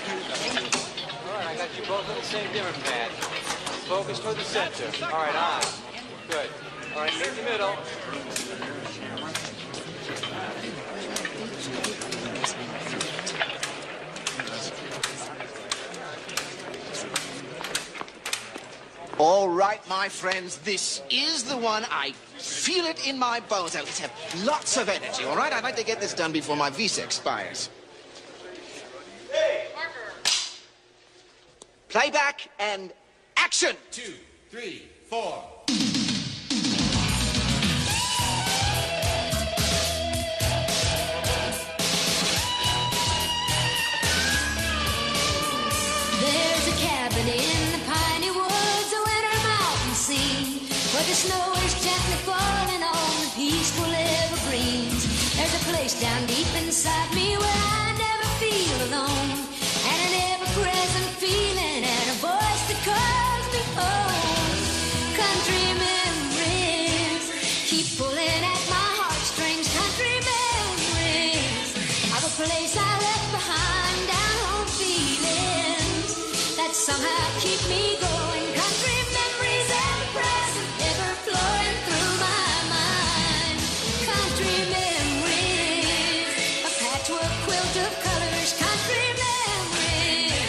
All right, I got you both on the same dimmer pad. Focus toward the center. All right, on. Good. All right, meet in the middle. All right, my friends, this is the one. I feel it in my bones. Let's have lots of energy, all right? I'd like to get this done before my visa expires. Hey, Parker! Playback and action! 2, 3, 4. There's a cabin in the piney woods, a winter mountain scene, where the snow is gently falling on the peaceful evergreens. There's a place down deep inside me where I never feel alone, and an ever-present feeling and a voice that calls me home. Country memories keep pulling at my heartstrings. Country memories of a place I left behind, down home feelings that somehow keep me going. Country memories ever present, ever flowing through my mind. Country memories, a patchwork quilt of colors. Country memories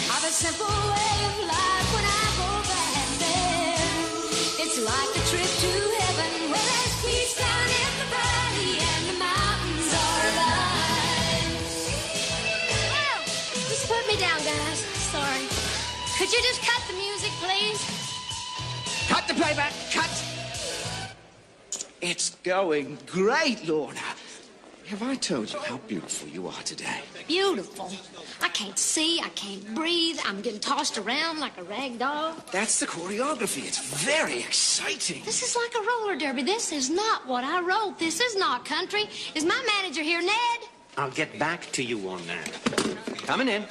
of a simple way of life when I go back there. It's like a trip to heaven where there's peace down in the valley and the mountains are alive. Whoa! Just put me down, guys. Sorry. Could you just cut the music, please? Cut the playback, cut! It's going great, Lorna. Have I told you how beautiful you are today? Beautiful. I can't see, I can't breathe. I'm getting tossed around like a rag doll. That's the choreography. It's very exciting. This is like a roller derby. This is not what I wrote. This is not country. Is my manager here, Ned? I'll get back to you on that. Coming in.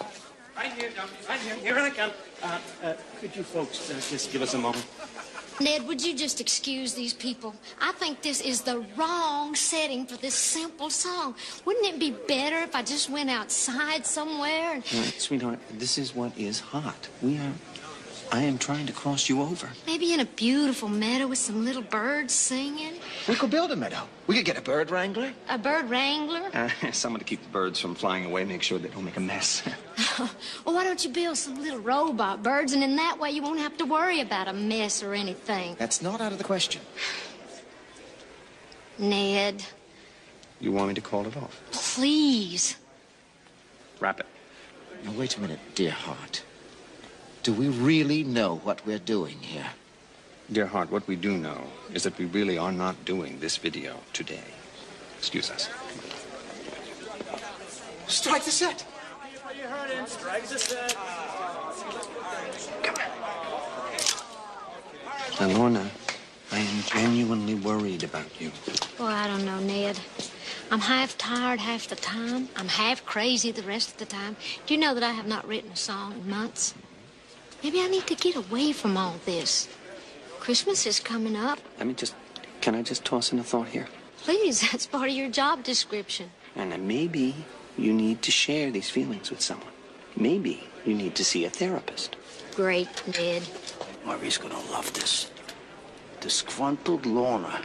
Right here, Dump. Right here. Here I come. Could you folks just give us a moment? Ned, would you just excuse these people? I think this is the wrong setting for this simple song. Wouldn't it be better if I just went outside somewhere and... Sweetheart, this is what is hot. I am trying to cross you over. maybe in a beautiful meadow with some little birds singing? We could build a meadow. We could get a bird wrangler. A bird wrangler? Someone to keep the birds from flying away, make sure they don't make a mess. Well, why don't you build some little robot birds, and in that way you won't have to worry about a mess or anything. That's not out of the question. Ned. You want me to call it off? Please. Wrap it. Now, wait a minute, dear heart. Do we really know what we're doing here? Dear heart, what we do know is that we really are not doing this video today. Excuse us. Strike the set. You heard him. Strike the set. Come on. Now, Lorna, I am genuinely worried about you. Well, I don't know, Ned. I'm half tired half the time. I'm half crazy the rest of the time. Do you know that I have not written a song in months? Maybe I need to get away from all this. Christmas is coming up. Can I just toss in a thought here? Please, that's part of your job description. And then maybe you need to share these feelings with someone. Maybe you need to see a therapist. Great, Ned. Murray's gonna love this. Disgruntled Lorna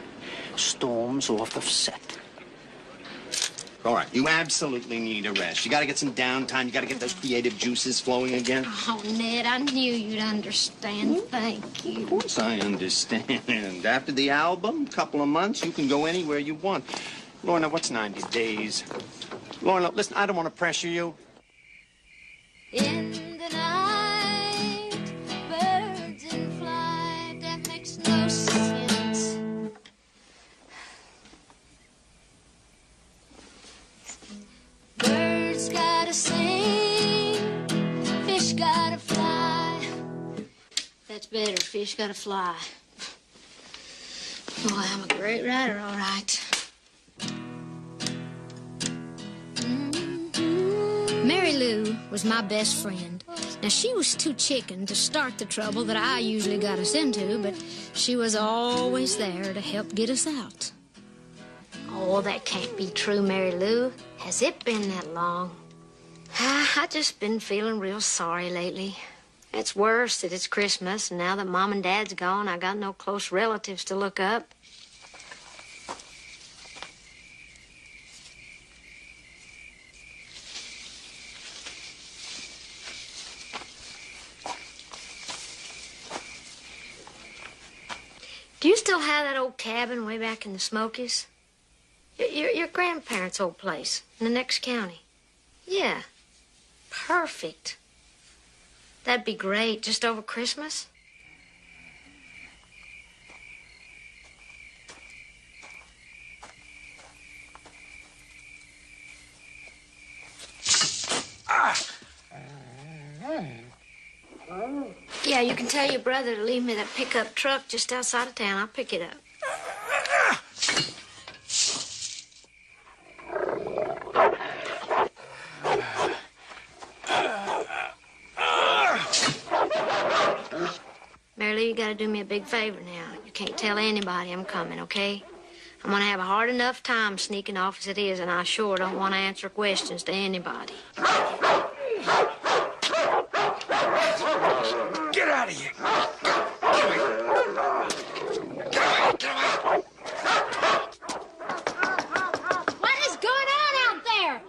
storms off of set. All right, you absolutely need a rest. You got to get some downtime. You got to get those creative juices flowing again. Oh, Ned, I knew you'd understand. Thank you. Of course I understand. After the album, couple of months, you can go anywhere you want. Lorna, what's 90 days? Lorna, listen, I don't want to pressure you. In the night, birds in flight, that makes no sense. Birds gotta sing, fish gotta fly. That's better, fish gotta fly. Boy, I'm a great writer, all right. Mary Lou was my best friend. Now, she was too chicken to start the trouble that I usually got us into, but she was always there to help get us out. Oh, that can't be true, Mary Lou. Has it been that long? I just been feeling real sorry lately. It's worse that it's Christmas, and now that Mom and Dad's gone, I got no close relatives to look up. Do you still have that old cabin way back in the Smokies? Your grandparents' old place in the next county. Yeah. Perfect. That'd be great, just over Christmas. Yeah, you can tell your brother to leave me that pickup truck just outside of town. I'll pick it up. Mary Lou, you gotta do me a big favor now. You can't tell anybody I'm coming, okay? I'm gonna have a hard enough time sneaking off as it is, and I sure don't want to answer questions to anybody. Get out of here! What is going on out there?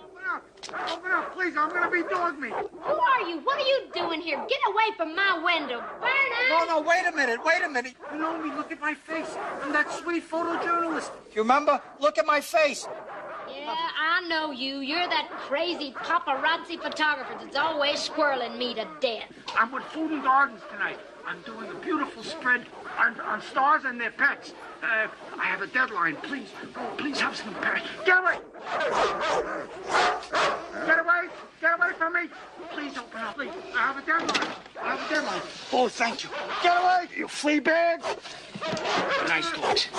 Open up, please. I'm gonna be dog meat. Who are you? What are you doing here? Get away from my window. Vernon! No, wait a minute. You know me. Look at my face. I'm that sweet photojournalist. You remember? Look at my face. Yeah, I know you. You're that crazy paparazzi photographer that's always squirreling me to death. I'm with Food and Gardens tonight. I'm doing a beautiful spread on stars and their pets. I have a deadline. Please have some pets. Get away! Get away from me! Please open up, please. I have a deadline. Oh, thank you. Get away, you flea bag! Nice dogs.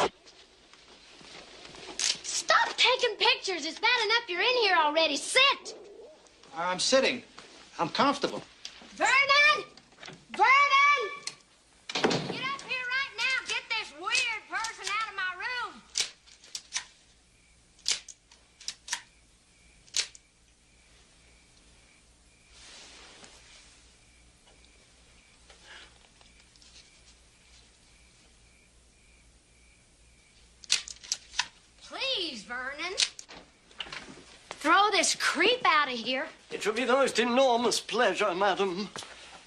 Stop taking pictures. It's bad enough you're in here already. Sit! I'm sitting. I'm comfortable. Vernon! Vernon! Get up here right now. Get this weird person out of my room. Please, Vernon. Throw this creep out of here. It will be the most enormous pleasure, madam.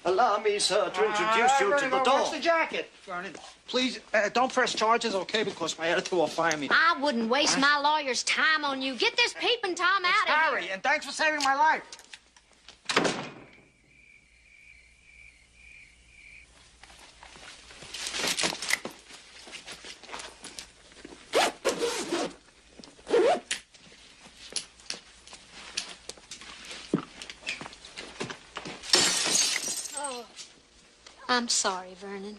Allow me, sir, to introduce you to the Watch dog. the jacket, Vernon. Please, don't press charges, okay? Because my editor will fire me. I wouldn't waste my lawyer's time on you. Get this peeping Tom out of Harry, here. and thanks for saving my life. Oh, I'm sorry, Vernon.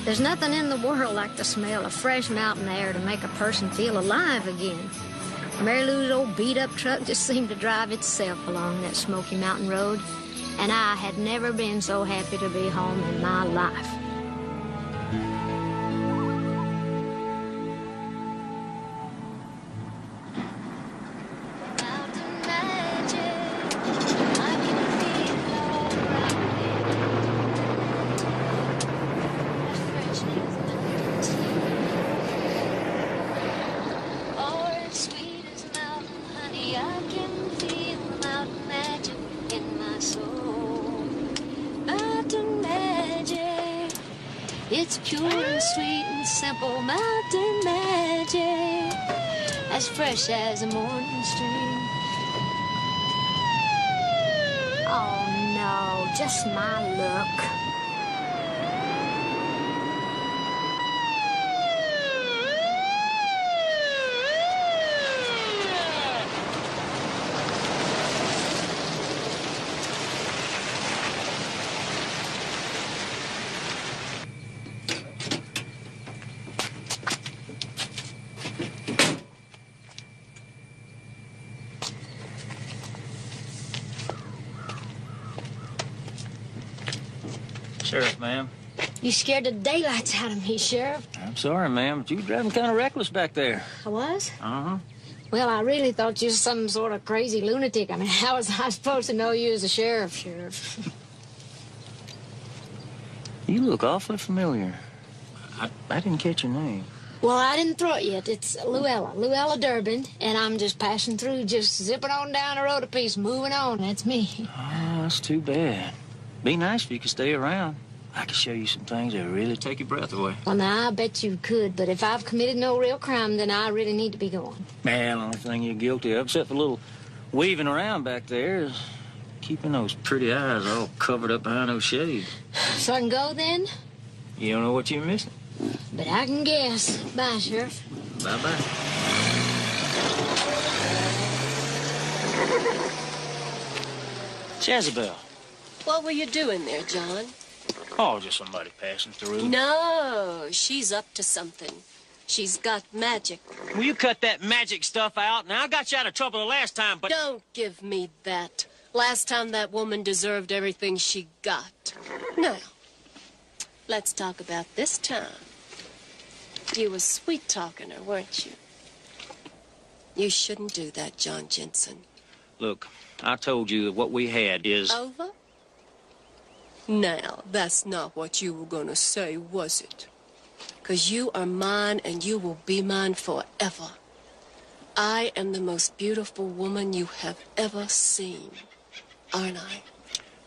There's nothing in the world like the smell of fresh mountain air to make a person feel alive again. Mary Lou's old beat-up truck just seemed to drive itself along that Smoky Mountain Road, and I had never been so happy to be home in my life. It's pure and sweet and simple mountain magic, as fresh as a morning stream. Oh no, just my luck. Sheriff, ma'am. You scared the daylights out of me, Sheriff. I'm sorry, ma'am, but you were driving kind of reckless back there. I was? Uh-huh. Well, I really thought you was some sort of crazy lunatic. I mean, how was I supposed to know you as a sheriff, Sheriff? You look awfully familiar. I didn't catch your name. Well, I didn't throw it yet. It's Luella Durbin, and I'm just passing through, just zipping on down the road a piece, moving on. That's me. Oh, that's too bad. Be nice if you could stay around. I could show you some things that really take your breath away. Well, now, I bet you could, but if I've committed no real crime, then I really need to be going. Man, the only thing you're guilty of, except for a little weaving around back there, is keeping those pretty eyes all covered up behind those shades. So I can go, then? You don't know what you're missing? But I can guess. Bye, Sheriff. Bye-bye. Jezebel. What were you doing there, John? Oh, just somebody passing through. No, she's up to something. She's got magic. Will you cut that magic stuff out? Now, I got you out of trouble the last time, but... Don't give me that. Last time that woman deserved everything she got. Now, let's talk about this time. You were sweet-talking her, weren't you? You shouldn't do that, John Jensen. Look, I told you that what we had is... Over? Now, that's not what you were gonna say, was it? 'Cause you are mine and you will be mine forever. I am the most beautiful woman you have ever seen, aren't I?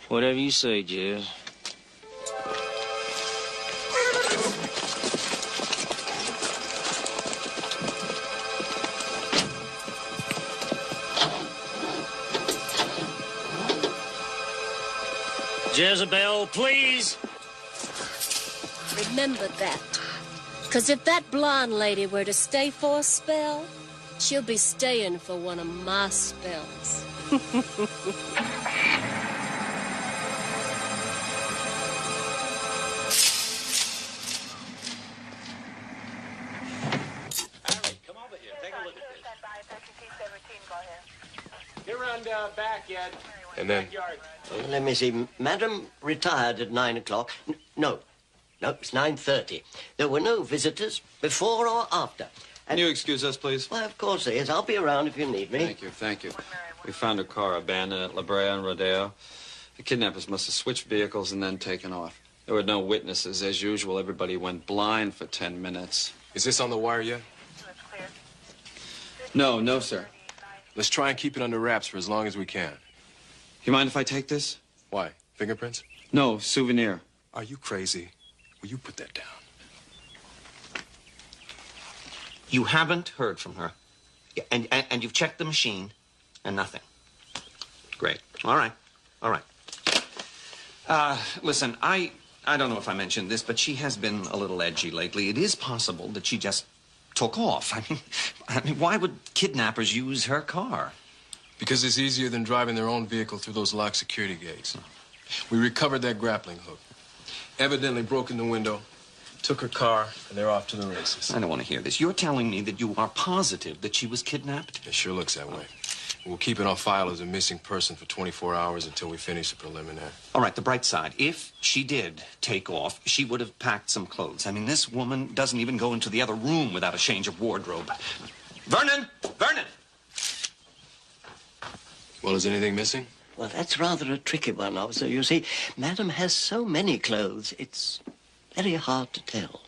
Whatever you say, Jez. Jezebel, please. Remember that. 'Cause if that blonde lady were to stay for a spell, she'll be staying for one of my spells. Come over here. Take a look at this. Get around back, Ed. And then? Backyard. Let me see. Madam retired at 9 o'clock. No, it's 9:30. There were no visitors before or after. Can you excuse us, please? Why, of course there is. I'll be around if you need me. Thank you. We found a car abandoned at La Brea and Rodeo. The kidnappers must have switched vehicles and then taken off. There were no witnesses. As usual, everybody went blind for 10 minutes. Is this on the wire yet? No, sir. Let's try and keep it under wraps for as long as we can. You mind if I take this? Why? Fingerprints? No, souvenir. Are you crazy? Will you put that down? You haven't heard from her. And you've checked the machine, and nothing. Great. All right. Listen, I don't know if I mentioned this, but she has been a little edgy lately. It is possible that she just took off. I mean, why would kidnappers use her car? Because it's easier than driving their own vehicle through those locked security gates. We recovered that grappling hook. Evidently broken the window, took her car, and they're off to the races. I don't want to hear this. You're telling me that you are positive that she was kidnapped? It sure looks that way. We'll keep it on file as a missing person for 24 hours until we finish the preliminary. All right, the bright side. If she did take off, she would have packed some clothes. I mean, this woman doesn't even go into the other room without a change of wardrobe. Vernon! Well, is anything missing? Well, that's rather a tricky one, officer. You see, Madam has so many clothes, it's very hard to tell.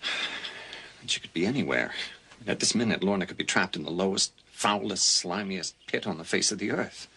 She could be anywhere. At this minute, Lorna could be trapped in the lowest, foulest, slimiest pit on the face of the earth.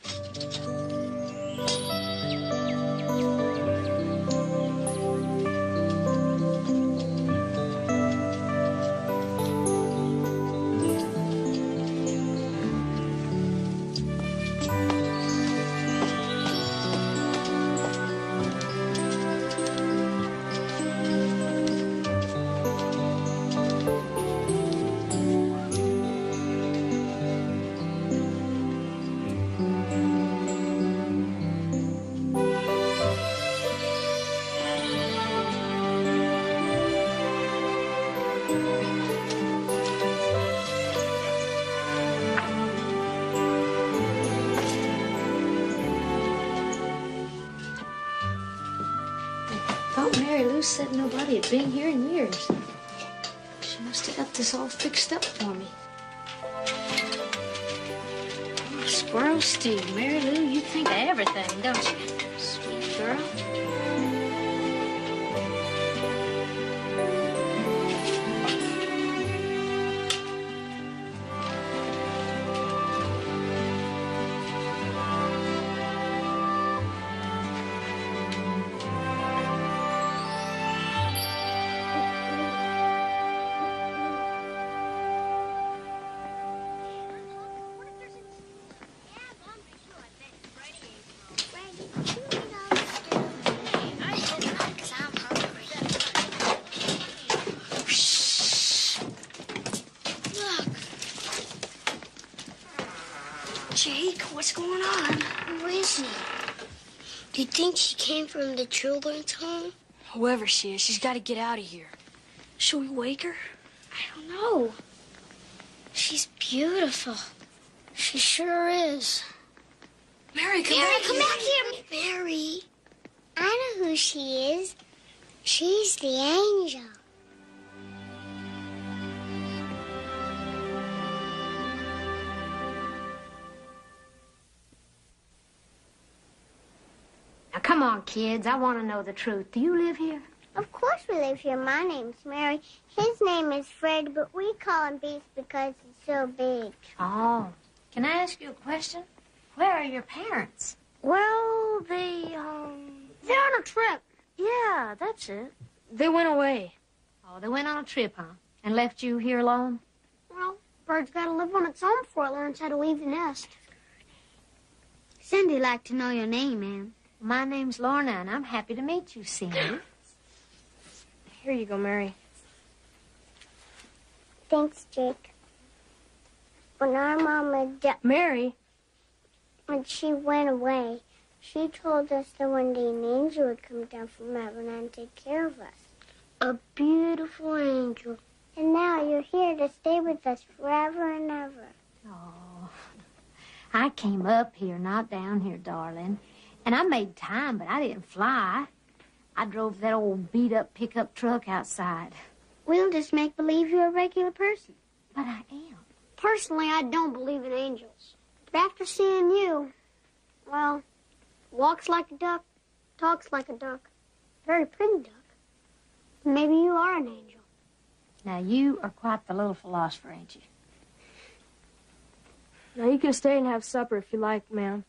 thought Mary Lou said nobody had been here in years. She must have got this all fixed up for me. Oh, squirrel stew. Mary Lou, you think of everything, don't you? Sweet girl. Jake, what's going on? Who is he? Do you think she came from the children's home? Whoever she is, she's got to get out of here. Should we wake her? I don't know. She's beautiful. She sure is. Mary, come Mary, back come here. back here. Mary. I know who she is. She's the angel. Now, come on, kids. I want to know the truth. Do you live here? Of course we live here. My name's Mary. His name is Fred, but we call him Beast because he's so big. Oh. Can I ask you a question? Where are your parents? Well, they're on a trip. Yeah, that's it. They went away. Oh, they went on a trip, huh? And left you here alone? Well, bird's got to live on its own before it learns how to leave the nest. Cindy'd like to know your name, ma'am. My name's Lorna, and I'm happy to meet you, Cindy. Here you go, Mary. Thanks, Jake. When our mama died, Mary? when she went away, she told us that one day an angel would come down from heaven and take care of us. A beautiful angel. And now you're here to stay with us forever and ever. Oh, I came up here, not down here, darling. And I made time, but I didn't fly. I drove that old beat-up pickup truck outside. We'll just make believe you're a regular person. But I am. Personally, I don't believe in angels. But after seeing you, well, walks like a duck, talks like a duck, very pretty duck. Maybe you are an angel. Now, you are quite the little philosopher, ain't you? Now, you can stay and have supper if you like, ma'am.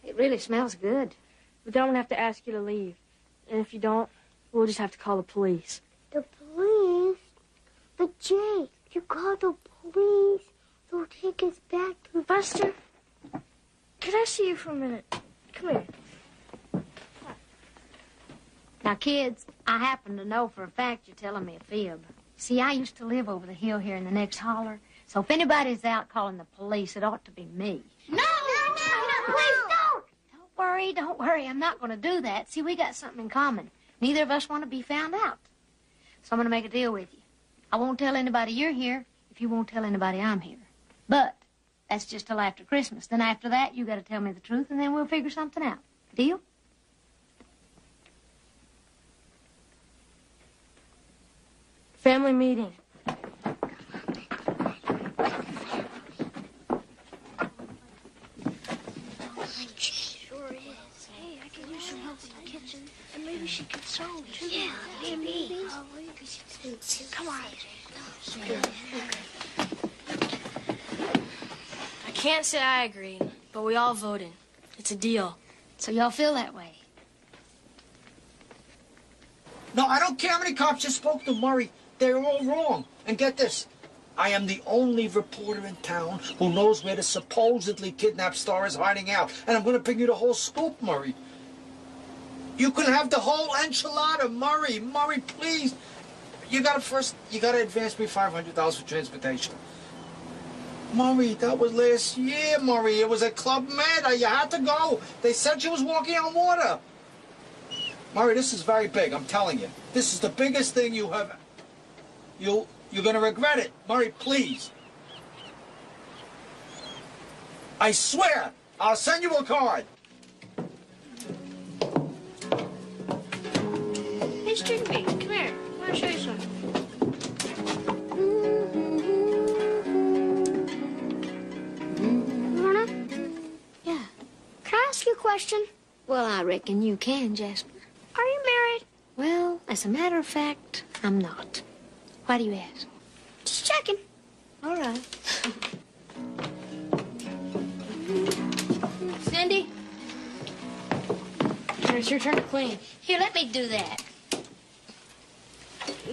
It really smells good. But then I'm going to have to ask you to leave. And if you don't, we'll just have to call the police. The police? But Jake, you call the police, they'll take us back to... Buster, could I see you for a minute? Come here. Now, kids, I happen to know for a fact you're telling me a fib. See, I used to live over the hill here in the next holler, so if anybody's out calling the police, it ought to be me. No, please don't! Don't worry, I'm not going to do that. See, we got something in common. Neither of us want to be found out. So I'm going to make a deal with you. I won't tell anybody you're here if you won't tell anybody I'm here. But that's just till after Christmas. Then after that, you got to tell me the truth, and then we'll figure something out. Deal? Family meeting. Sure is. Hey, I could use some help in the kitchen. And maybe she could sew, too. Yeah, maybe. Come on. I can't say I agree, but we all voted. It's a deal. So y'all feel that way? No, I don't care how many cops you spoke to, Murray. They're all wrong. And get this. I am the only reporter in town who knows where the supposedly kidnapped star is hiding out. And I'm going to bring you the whole scoop, Murray. You can have the whole enchilada, Murray. Murray, please. You got to advance me $500 for transportation. Murray, that was last year, Murray. It was at Club Med. You had to go. They said she was walking on water. Murray, this is very big, I'm telling you. This is the biggest thing you have... You're going to regret it. Murray, please. I swear, I'll send you a card. Hey, Just drink me. Come here. I want to show you something. Lorna? Yeah. Can I ask you a question? Well, I reckon you can, Jasper. Are you married? Well, as a matter of fact, I'm not. Why do you ask? Just checking. All right. Cindy? It's your turn to clean. Here, let me do that.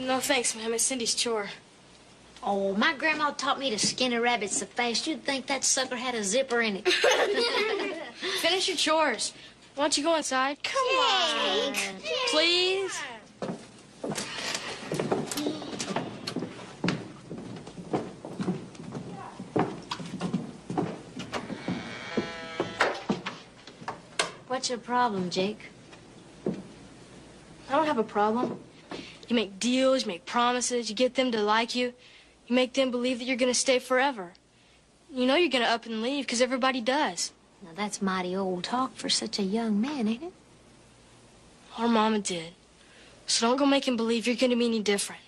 No thanks, ma'am. It's Cindy's chore. Oh, my grandma taught me to skin a rabbit so fast you'd think that sucker had a zipper in it. Finish your chores. Why don't you go inside? Come on. Please? What's your problem, Jake? I don't have a problem. You make deals, you make promises, you get them to like you. You make them believe that you're going to stay forever. You know you're going to up and leave because everybody does. Now, that's mighty old talk for such a young man, ain't it? Our mama did. So don't go making believe you're going to be any different.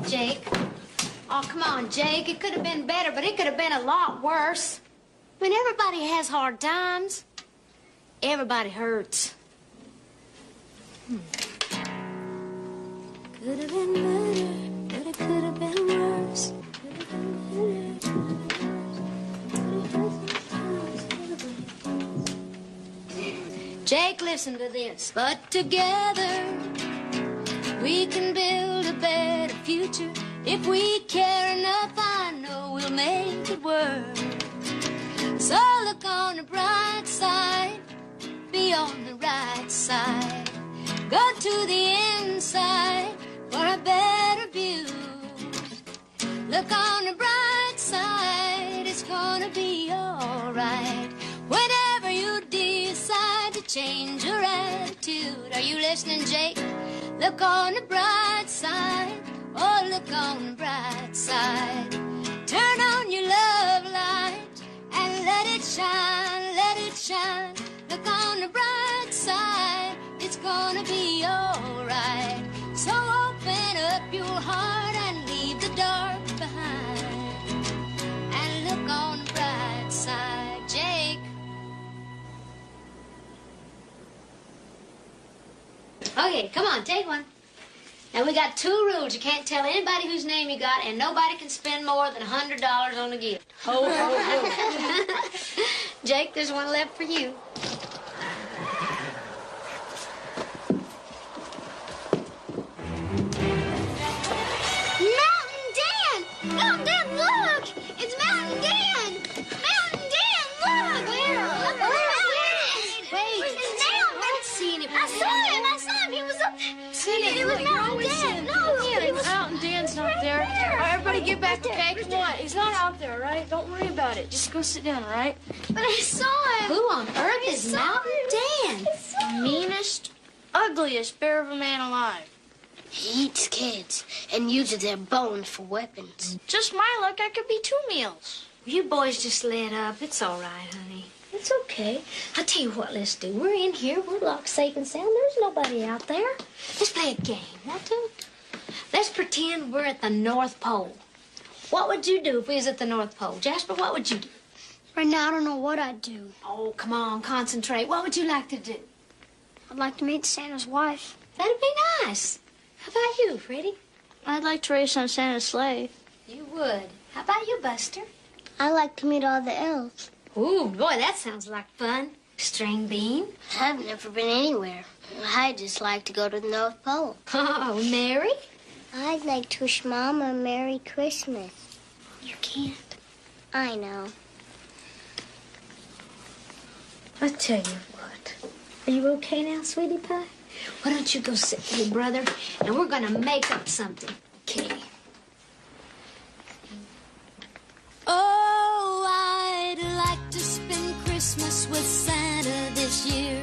Jake. Oh, come on, Jake. It could have been better, but it could have been a lot worse. I mean, everybody has hard times. Everybody hurts. Could have been better, but it could have been worse. Could have been better. Jake, listen to this. But together we can build a better future. If we care enough, I know we'll make it work. So look on the bright side. Be on the right side. Go to the inside for a better view. Look on the bright side, it's gonna be alright. Whenever you decide to change your attitude. Are you listening, Jake? Look on the bright side. Oh, look on the bright side. Turn on your love light and let it shine, let it shine. Look on the bright side, it's gonna be alright. So open up your heart and leave the dark behind. And look on the bright side, Jake. Okay, come on, take one. Now, we got 2 rules. You can't tell anybody whose name you got, and nobody can spend more than $100 on a gift. Ho, ho, ho. Jake, there's one left for you. Mountain Dan! Mountain Dan, look! It's Mountain Dan! Mountain Dan, look! Where? Wait. It's Mountain! I don't see anybody. I saw him! He was up there. Cindy, It was look, you're Mountain always Dan. saying, No, yeah, he was Mountain Dan's not there. there. All right, everybody get back, Right there, okay? right Come on. there. He's not out there, all right? Don't worry about it. Just go sit down, all right? But I saw him. Who on earth is Mountain Dan? Meanest, ugliest bear of a man alive. He eats kids and uses their bones for weapons. Just my luck, I could be 2 meals. You boys just let up. It's all right, honey. It's okay. I'll tell you what, let's do. We're in here. We're locked safe and sound. There's nobody out there. Let's play a game, want to? Let's pretend we're at the North Pole. What would you do if we was at the North Pole? Jasper, what would you do? Right now, I don't know what I'd do. Oh, come on, concentrate. What would you like to do? I'd like to meet Santa's wife. That'd be nice. How about you, Freddie? I'd like to race on Santa's sleigh. You would. How about you, Buster? I'd like to meet all the elves. Ooh, boy, that sounds like fun. String bean? I've never been anywhere. I'd just like to go to the North Pole. Oh, Mary? I'd like to wish Mom a Merry Christmas. You can't. I know. I'll tell you what. Are you okay now, sweetie pie? Why don't you go sit with your brother, and we're gonna make up something. Okay. Oh, I'd like to spend Christmas with Santa this year.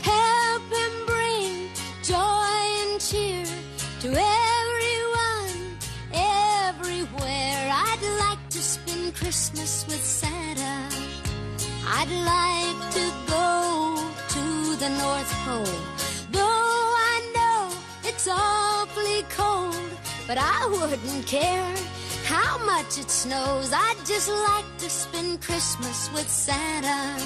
Help him bring joy and cheer to everyone, everywhere. I'd like to spend Christmas with Santa. I'd like to go to the North Pole. Though I know it's awfully cold, but I wouldn't care how much it snows. I'd just like to spend Christmas with Santa.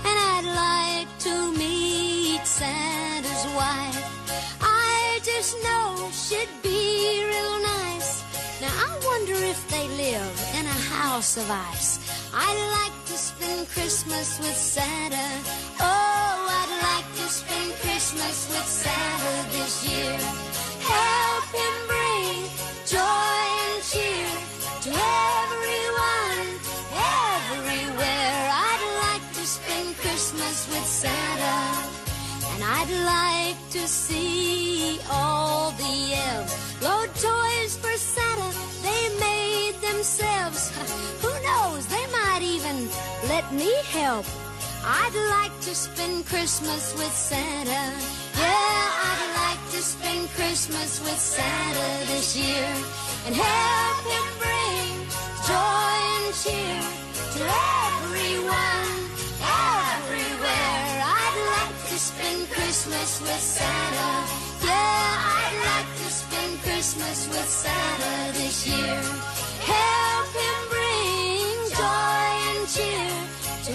And I'd like to meet Santa's wife. I just know she'd be real nice. Now I wonder if they live in a house of ice. I'd like to spend Christmas with Santa. Oh, I'd like to spend Christmas with Santa this year. Help him bring joy and cheer to everyone, everywhere. I'd like to spend Christmas with Santa. And I'd like to see all the elves load toys for Santa they made themselves. Who knows, they might even let me help. I'd like to spend Christmas with Santa. Yeah, I'd like to spend Christmas with Santa this year. And help him bring joy and cheer to everyone, everywhere. I'd like to spend Christmas with Santa. Yeah, I'd like to spend Christmas with Santa this year. Help him bring joy and cheer to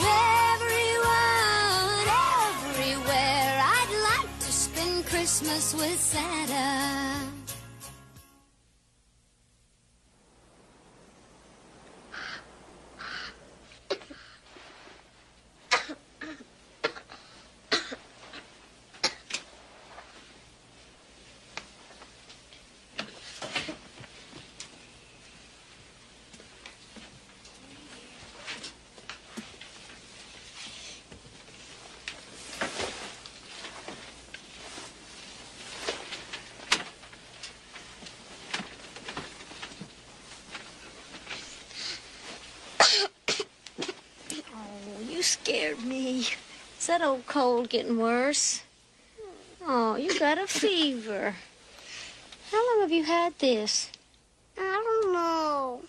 everyone, everywhere. I'd like to spend Christmas with Santa. Scared me. Is that old cold getting worse? Oh, you got a fever. How long have you had this? I don't know.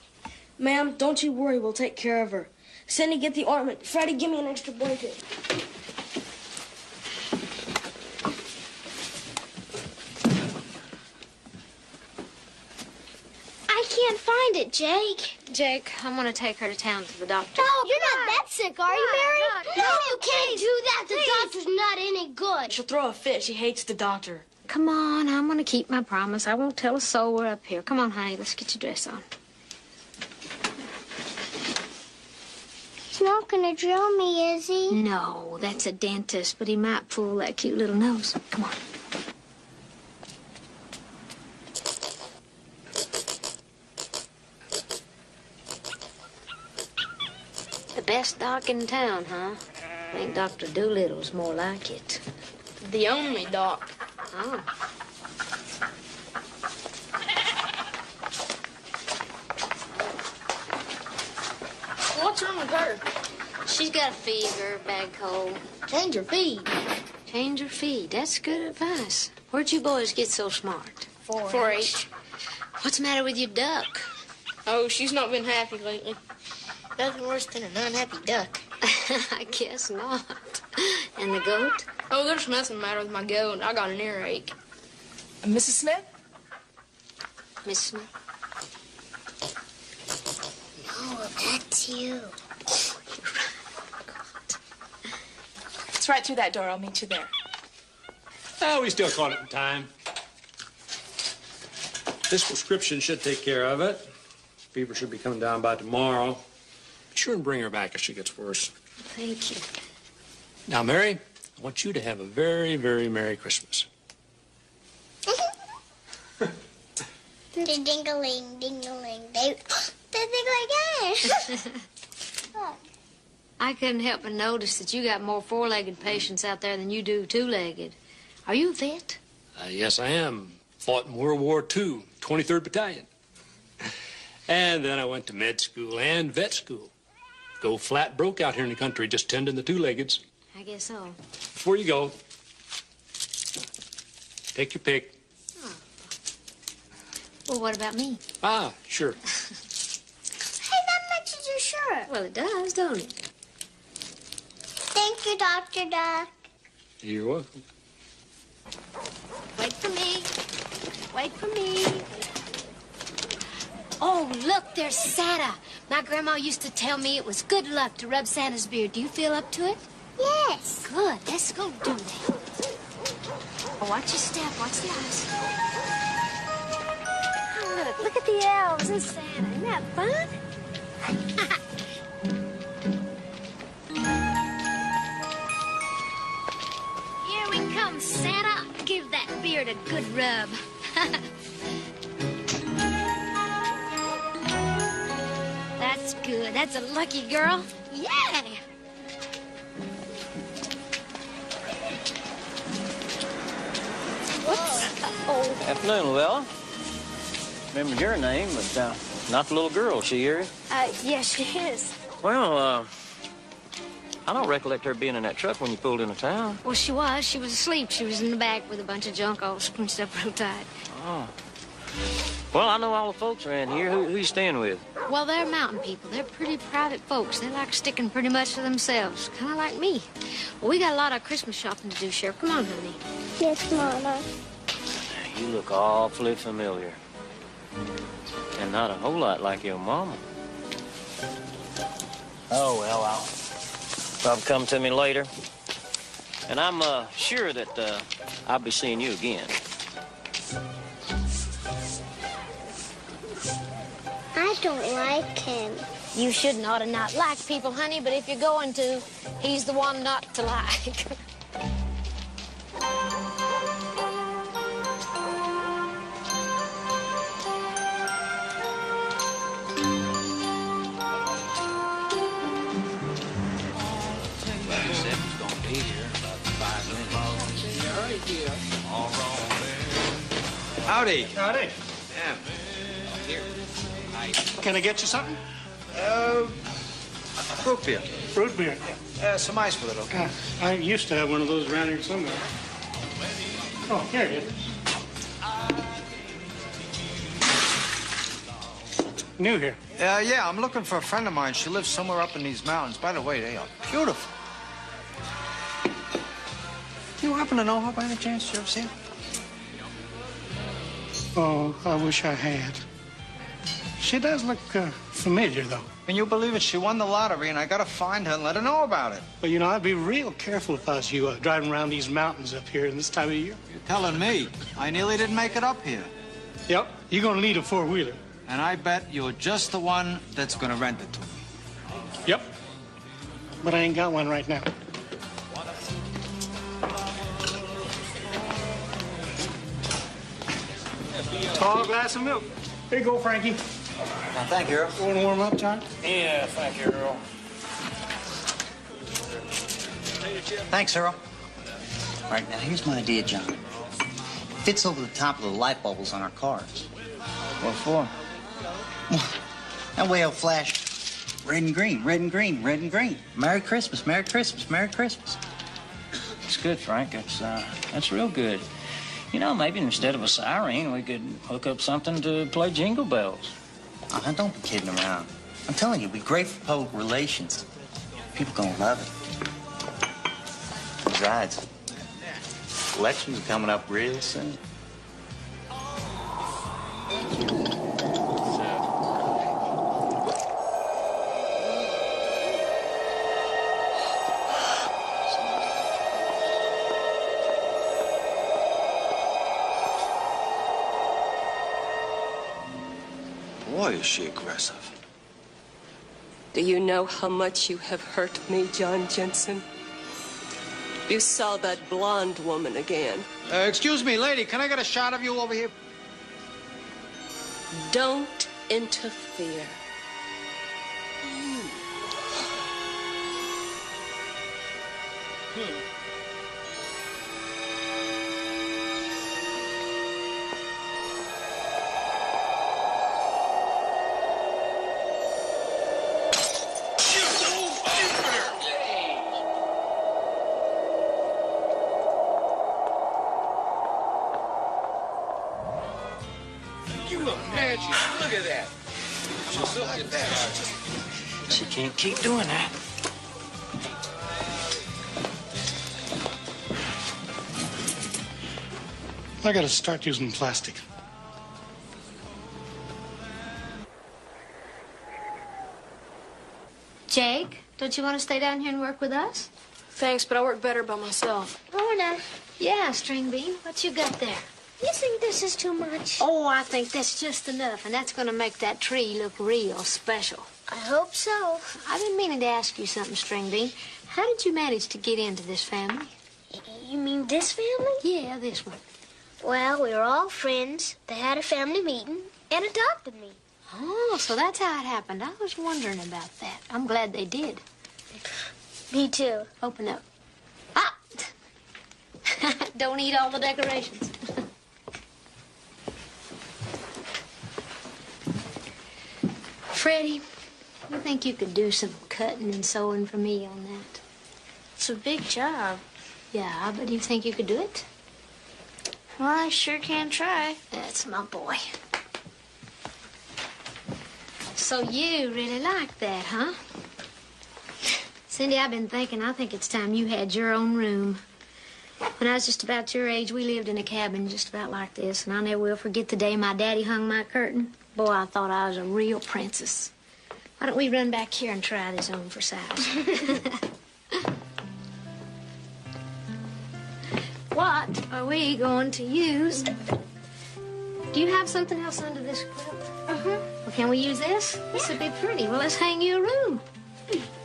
Ma'am, don't you worry. We'll take care of her. Cindy, get the ointment. Freddie, give me an extra blanket. I can't find it, Jake. Jake, I'm going to take her to town to the doctor. No, you're not that sick, are you, Mary? No, you can't do that. The doctor's not any good. She'll throw a fit. She hates the doctor. Come on, I'm going to keep my promise. I won't tell a soul we're up here. Come on, honey, let's get your dress on. He's not gonna drill me, is he? No, that's a dentist, but he might pull that cute little nose. Come on. The best doc in town, huh? I think Dr. Doolittle's more like it. The only doc. Oh. What's wrong with her? She's got a fever, bad cold. Change her feed. Change her feed. That's good advice. Where'd you boys get so smart? 4-H. What's the matter with your duck? Oh, she's not been happy lately. Nothing worse than an unhappy duck. I guess not. And the goat? Oh, there's nothing the matter with my goat. I got an earache. Mrs. Smith? Miss Smith? No, that's you. It's right through that door. I'll meet you there. Oh, we still caught it in time. This prescription should take care of it. Fever should be coming down by tomorrow. Be sure and bring her back if she gets worse. Thank you. Now, Mary, I want you to have a very, very Merry Christmas. Ding-a-ling, ding-a-ling, ding. Look. I couldn't help but notice that you got more four-legged patients out there than you do two-legged. Are you a vet? Yes, I am. Fought in World War II, 23rd Battalion. And then I went to med school and vet school. Go flat broke out here in the country just tending the two-leggeds. I guess so. Before you go, take your pick. Oh. Well, what about me? Ah, sure. Hey, that matches your shirt. Well, it does, don't it? Thank you, Dr. Duck. You're welcome. Wait for me. Wait for me. Oh, look, there's Santa. My grandma used to tell me it was good luck to rub Santa's beard. Do you feel up to it? Yes. Good. Let's go do that. Oh, watch your step. Watch the eyes. Oh, look at the elves and Santa. Isn't that fun? Here we come, Santa. Give that beard a good rub. That's good. That's a lucky girl. Yeah. Whoops. Oh. Afternoon, Luella. Remember your name, but not the little girl. She here? Yes, she is. Well, I don't recollect her being in that truck when you pulled into town. Well, she was. She was asleep. She was in the back with a bunch of junk all scrunched up real tight. Oh. Well, I know all the folks around here. Who you staying with? Well, they're mountain people. They're pretty private folks. They like sticking pretty much to themselves, kind of like me. Well, we got a lot of Christmas shopping to do, Sheriff. Come on, honey. Yes, Mama. You look awfully familiar. And not a whole lot like your mama. Oh, well, I'll probably come to me later. And I'm sure that I'll be seeing you again. I don't like him. You shouldn't ought to not like people, honey, but if you're going to, he's the one not to like. Howdy. Howdy. Yeah. Here. Hi. Can I get you something? Root beer. Root beer. Some ice with it, okay? I used to have one of those around here somewhere. Oh, here it is. New here. Yeah, I'm looking for a friend of mine. She lives somewhere up in these mountains. By the way, they are beautiful. You happen to know her by any chance? You ever seen her? Oh, I wish I had. She does look familiar, though. Can you believe it? She won the lottery, and I gotta find her and let her know about it. But, you know, I'd be real careful if I was you driving around these mountains up here in this time of year. You're telling me. I nearly didn't make it up here. Yep, you're gonna need a four-wheeler. And I bet you're just the one that's gonna rent it to me. Yep. But I ain't got one right now. Tall glass of milk. Here you go, Frankie. Now, thank you, Earl. You want to warm up, John? Yeah, thank you, Earl. Thanks, Earl. All right, now here's my idea, John. Fits over the top of the light bulbs on our cars. What for? That way it'll flash red and green, red and green, red and green. Merry Christmas, Merry Christmas, Merry Christmas. It's good, Frank. That's real good. You know, maybe instead of a siren, we could hook up something to play Jingle Bells. Oh, now don't be kidding around. I'm telling you, it'd be great for public relations. People gonna love it. Besides, elections are coming up real soon. Boy, is she aggressive. Do you know how much you have hurt me, John Jensen? You saw that blonde woman again. Excuse me, lady, can I get a shot of you over here? Don't interfere. Look at that. Look at that. She can't keep doing that. I gotta start using plastic. Jake, don't you want to stay down here and work with us? Thanks, but I work better by myself. Lorna. Yeah, String Bean, what you got there? You think this is too much? Oh, I think that's just enough, and that's going to make that tree look real special. I hope so. I've been meaning to ask you something, String Bean. How did you manage to get into this family? You mean this family? Yeah, this one. Well, we were all friends. They had a family meeting and adopted me. Oh, so that's how it happened. I was wondering about that. I'm glad they did. Me too. Open up. Ah! Don't eat all the decorations. Freddie, you think you could do some cutting and sewing for me on that? It's a big job. Yeah, but do you think you could do it? Well, I sure can try. That's my boy. So you really like that, huh? Cindy, I've been thinking, I think it's time you had your own room. When I was just about your age, we lived in a cabin just about like this, and I never will forget the day my daddy hung my curtain. Boy, I thought I was a real princess. Why don't we run back here and try this on for size? What are we going to use? Do you have something else under this quilt? Uh-huh. Well, can we use this? Yeah. This would be pretty. Well, let's hang you a room.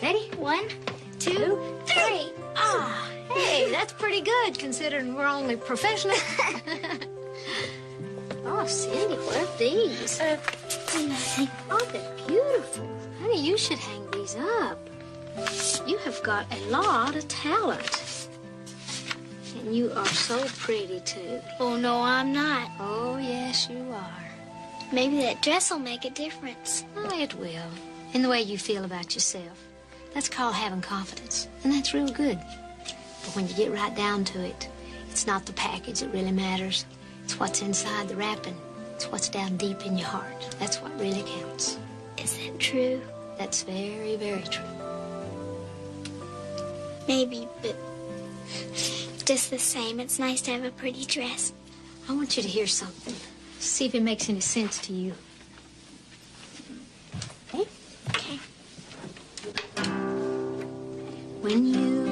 Ready? 1, 2, 3. Ah, hey, that's pretty good considering we're only professionals. Oh, Cindy, what are these? Oh, they're beautiful. Honey, you should hang these up. You have got a lot of talent. And you are so pretty, too. Oh, no, I'm not. Oh, yes, you are. Maybe that dress will make a difference. Oh, it will. In the way you feel about yourself. That's called having confidence. And that's real good. But when you get right down to it, it's not the package that really matters. It's what's inside the wrapping. It's what's down deep in your heart. That's what really counts. Is that true? That's very, very true. Maybe, but just the same, it's nice to have a pretty dress. I want you to hear something. See if it makes any sense to you. Okay? Okay. When you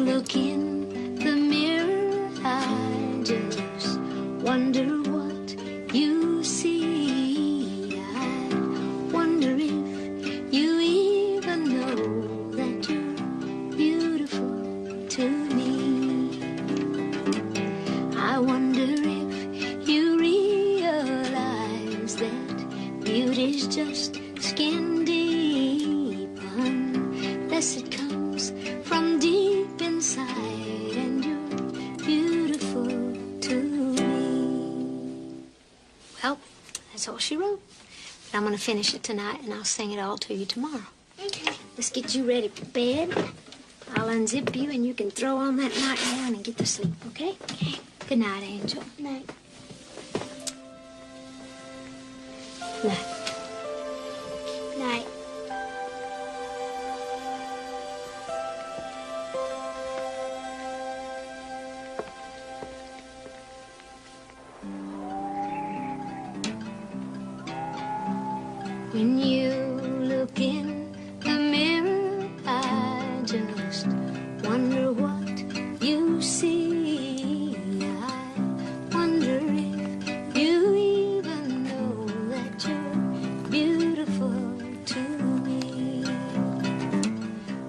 look in the mirror, I just wonder what you see. I wonder if you even know that you're beautiful to me. I wonder if you realize that beauty's just skin deep, unless it comes from deep inside, and you're beautiful to me. Well, that's all she wrote. But I'm going to finish it tonight, and I'll sing it all to you tomorrow. Okay. Let's get you ready for bed. I'll unzip you, and you can throw on that nightgown and get to sleep, okay? Okay. Good night, Angel. Night. Night. Night. When you look in the mirror, I just wonder what you see. I wonder if you even know that you're beautiful to me.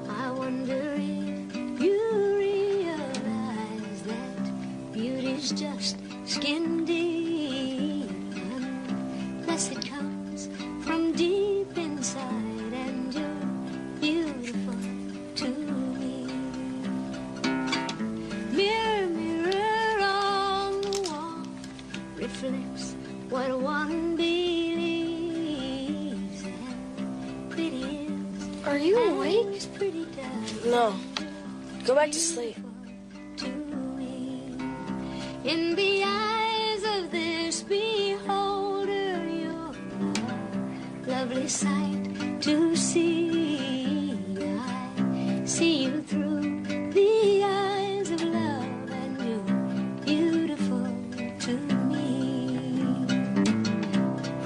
I wonder if you realize that beauty's just skin deep, unless it comes from deep inside, and you're beautiful to me. Mirror, mirror on the wall, reflects what one believes, and pretty is. Are you awake? Pretty does. No. Go back to sleep. To me. In the eyes of this beholder, you're a lovely sight to see. I see you through the eyes of love, and you're beautiful to me.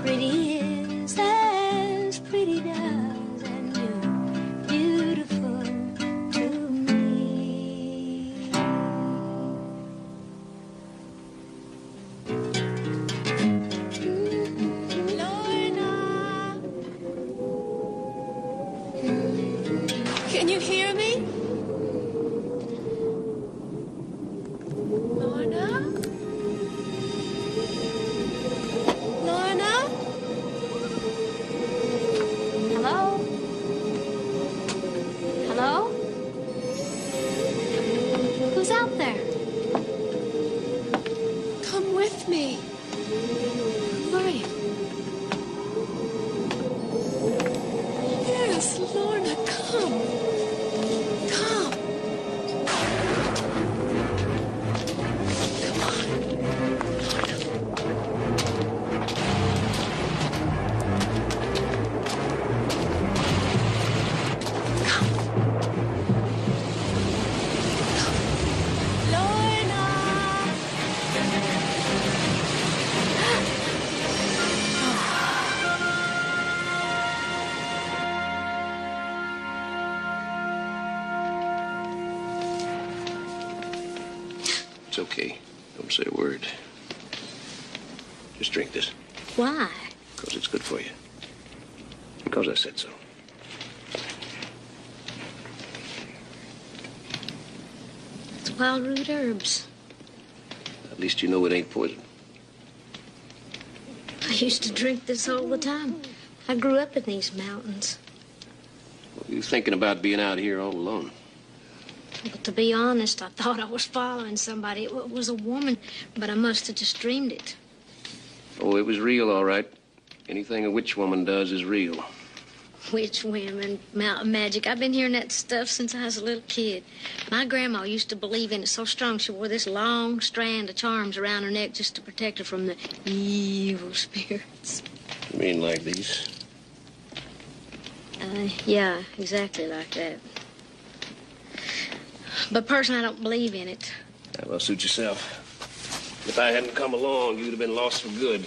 Pretty is as pretty does, and you're beautiful Can you hear me? Lorna? Lorna? Hello? Hello? Who's out there? Come with me. Who are you? Yes, Lorna, come. Come. It's okay. Don't say a word. Just drink this. Why? Because it's good for you. Because I said so. It's wild root herbs. At least you know it ain't poison. I used to drink this all the time. I grew up in these mountains. What were you thinking about being out here all alone? But to be honest, I thought I was following somebody. It was a woman, but I must have just dreamed it. Oh, it was real, all right. Anything a witch woman does is real. Witch women, mountain magic. I've been hearing that stuff since I was a little kid. My grandma used to believe in it so strong she wore this long strand of charms around her neck just to protect her from the evil spirits. You mean like these? Yeah, exactly like that. But personally, I don't believe in it. Yeah, well, suit yourself. If I hadn't come along, you'd have been lost for good.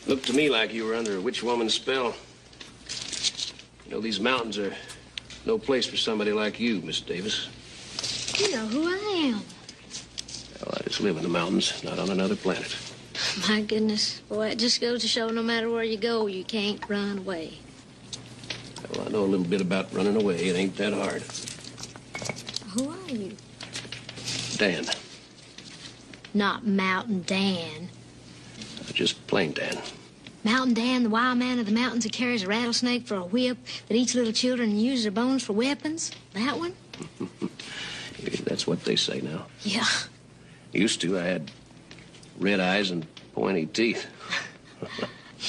Looked to me like you were under a witch woman's spell. You know, these mountains are no place for somebody like you, Miss Davis. You know who I am. Well, I just live in the mountains, not on another planet. My goodness. Boy, it just goes to show no matter where you go, you can't run away. Well, I know a little bit about running away. It ain't that hard. Who are you? Dan. Not Mountain Dan. Just plain Dan. Mountain Dan, the wild man of the mountains who carries a rattlesnake for a whip, that eats little children and uses their bones for weapons? That one? That's what they say now. Yeah. Used to. I had red eyes and pointy teeth.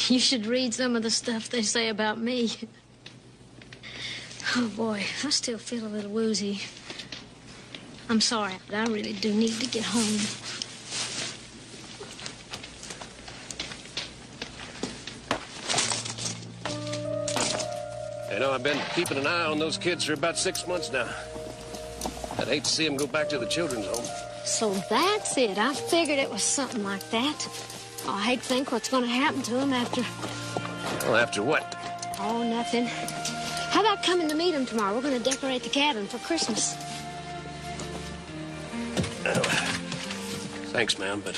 You should read some of the stuff they say about me. Oh, boy, I still feel a little woozy. I'm sorry, but I really do need to get home. You know, I've been keeping an eye on those kids for about 6 months now. I'd hate to see them go back to the children's home. So that's it. I figured it was something like that. Oh, I hate to think what's going to happen to them after... Well, after what? Oh, nothing. How about coming to meet them tomorrow? We're going to decorate the cabin for Christmas. Thanks, ma'am, but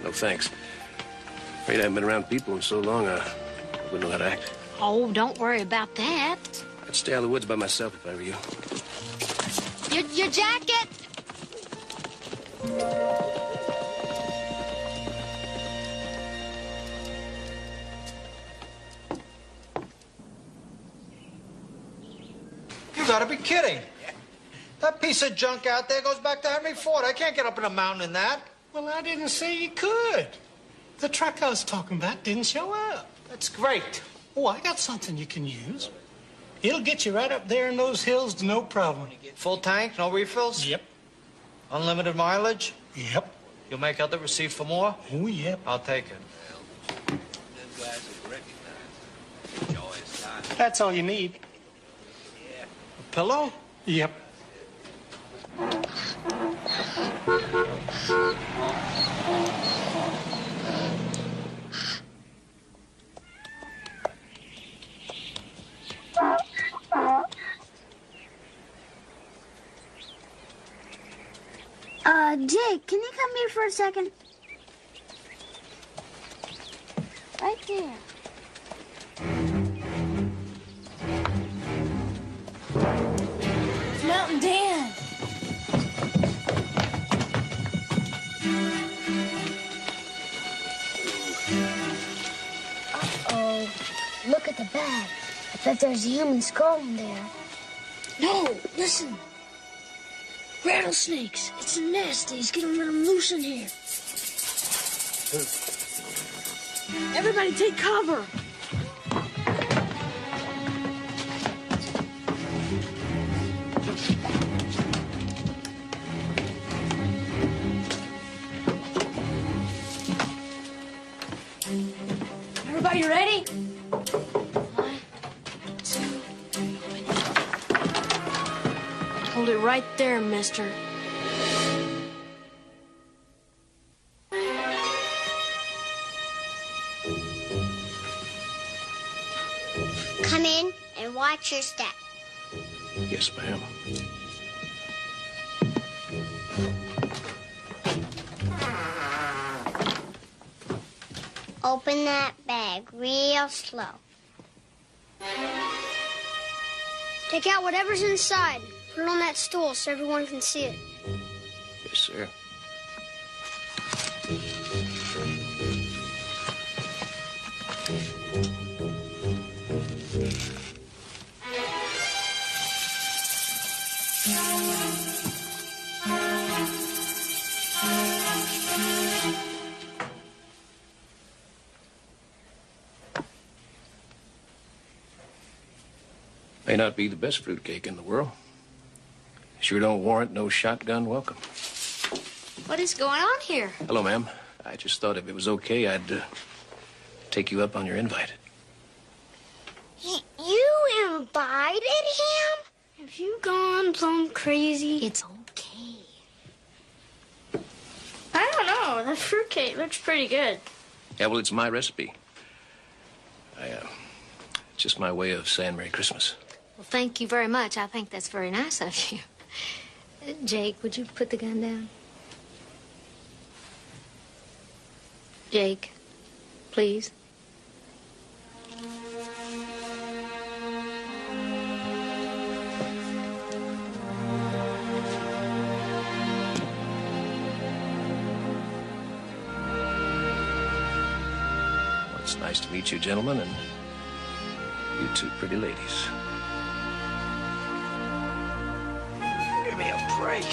no thanks. Afraid I haven't been around people in so long, I wouldn't know how to act. Oh, don't worry about that. I'd stay out of the woods by myself if I were you. Your jacket! You gotta be kidding. That piece of junk out there goes back to Henry Ford. I can't get up in a mountain in that. Well, I didn't say you could. The truck I was talking about didn't show up. That's great. Oh, I got something you can use. It'll get you right up there in those hills, no problem. Full tank, no refills? Yep. Unlimited mileage? Yep. You'll make out the receipt for more? Oh, yep. I'll take it. That's all you need. A pillow? Yep. Jake, can you come here for a second? Right there. bet there's a human skull in there. No, listen. Rattlesnakes. It's a nest. He's gonna let them loose in here. Everybody take cover. Everybody ready? 1, 2, hold it right there, mister. Come in and watch your step. Yes, ma'am. Open that bag real slow. Take out whatever's inside. Put it on that stool so everyone can see it. Yes, sir. May not be the best fruitcake in the world. Sure don't warrant no shotgun welcome. What is going on here? Hello, ma'am. I just thought if it was okay, I'd take you up on your invite. You invited him? Have you gone plumb crazy? It's okay. I don't know. That fruitcake looks pretty good. Yeah, well, it's my recipe. It's just my way of saying Merry Christmas. Well, thank you very much. I think that's very nice of you. Jake, would you put the gun down? Jake, please. Well, it's nice to meet you, gentlemen, and you two pretty ladies. Give me a break.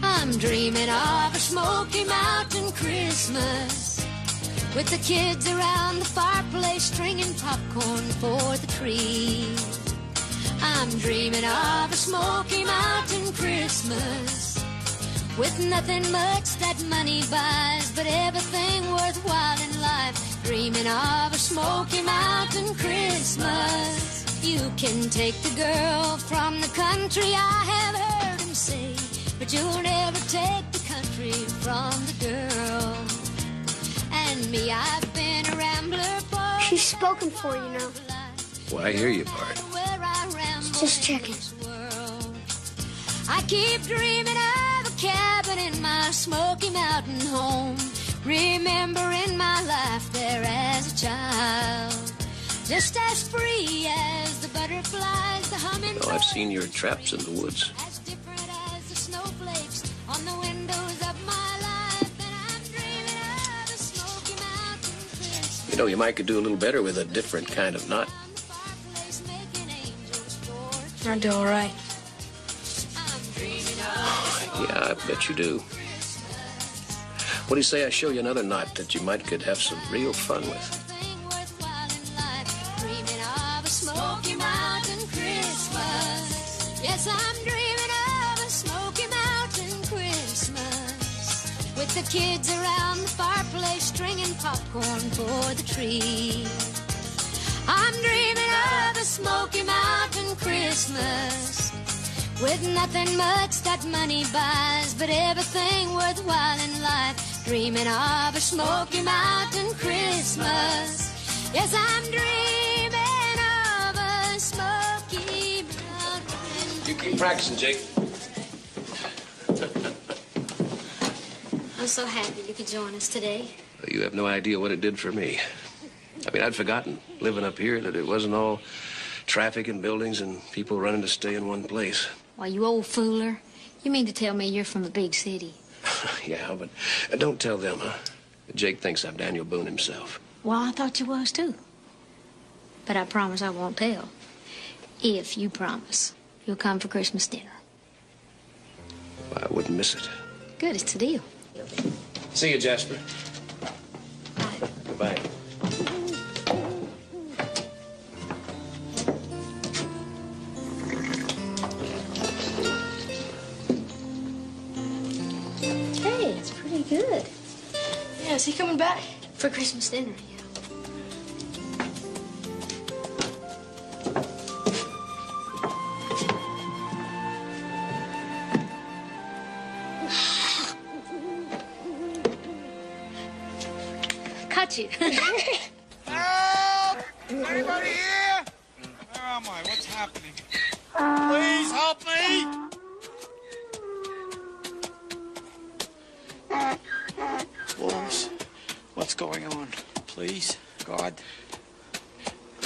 I'm dreaming of a Smoky Mountain Christmas with the kids around the fireplace stringing popcorn for the tree. I'm dreaming of a Smoky Mountain Christmas with nothing much that money buys, but everything worthwhile in life. Dreaming of a Smoky Mountain Christmas. You can take the girl from the country, I have heard him say, but you'll never take the country from the girl. And me, I've been a rambler for... She's spoken for, you know. Well, I hear you, Bart. Just checking. I keep dreaming of a cabin in my Smoky Mountain home, remembering my life there as a child. Just as free as the butterflies, the hummingbirds. Oh, I've seen your traps in the woods. As different as the snowflakes on the windows of my life. And I'm dreaming of a Smoky Mountain Christmas. You know, you might could do a little better with a different kind of knot. I do all right. Yeah, I bet you do. What do you say I show you another knot that you might could have some real fun with? Dreaming of a Smoky Mountain Christmas. Yes, I'm dreaming of a Smoky Mountain Christmas with the kids around the fireplace stringing popcorn for the tree. I'm dreaming of a Smoky Mountain Christmas with nothing much that money buys, but everything worthwhile in life. Dreaming of a Smoky Mountain Christmas. Yes, I'm dreaming of a Smoky You keep practicing, Jake. I'm so happy you could join us today. You have no idea what it did for me. I mean, I'd forgotten, living up here, that it wasn't all traffic and buildings and people running to stay in one place. Why, you old fooler. You mean to tell me you're from a big city? Yeah, but don't tell them, huh? Jake thinks I'm Daniel Boone himself. Well, I thought you was, too. But I promise I won't tell. If you promise you'll come for Christmas dinner. I wouldn't miss it. Good, it's a deal. See you, Jasper. Bye. Goodbye. Hey, it's pretty good. Yeah, is he coming back? For Christmas dinner, yeah. Cut you. Help! Is anybody here? Where am I? What's happening? Please help me! Wolves, what's going on? Please, God,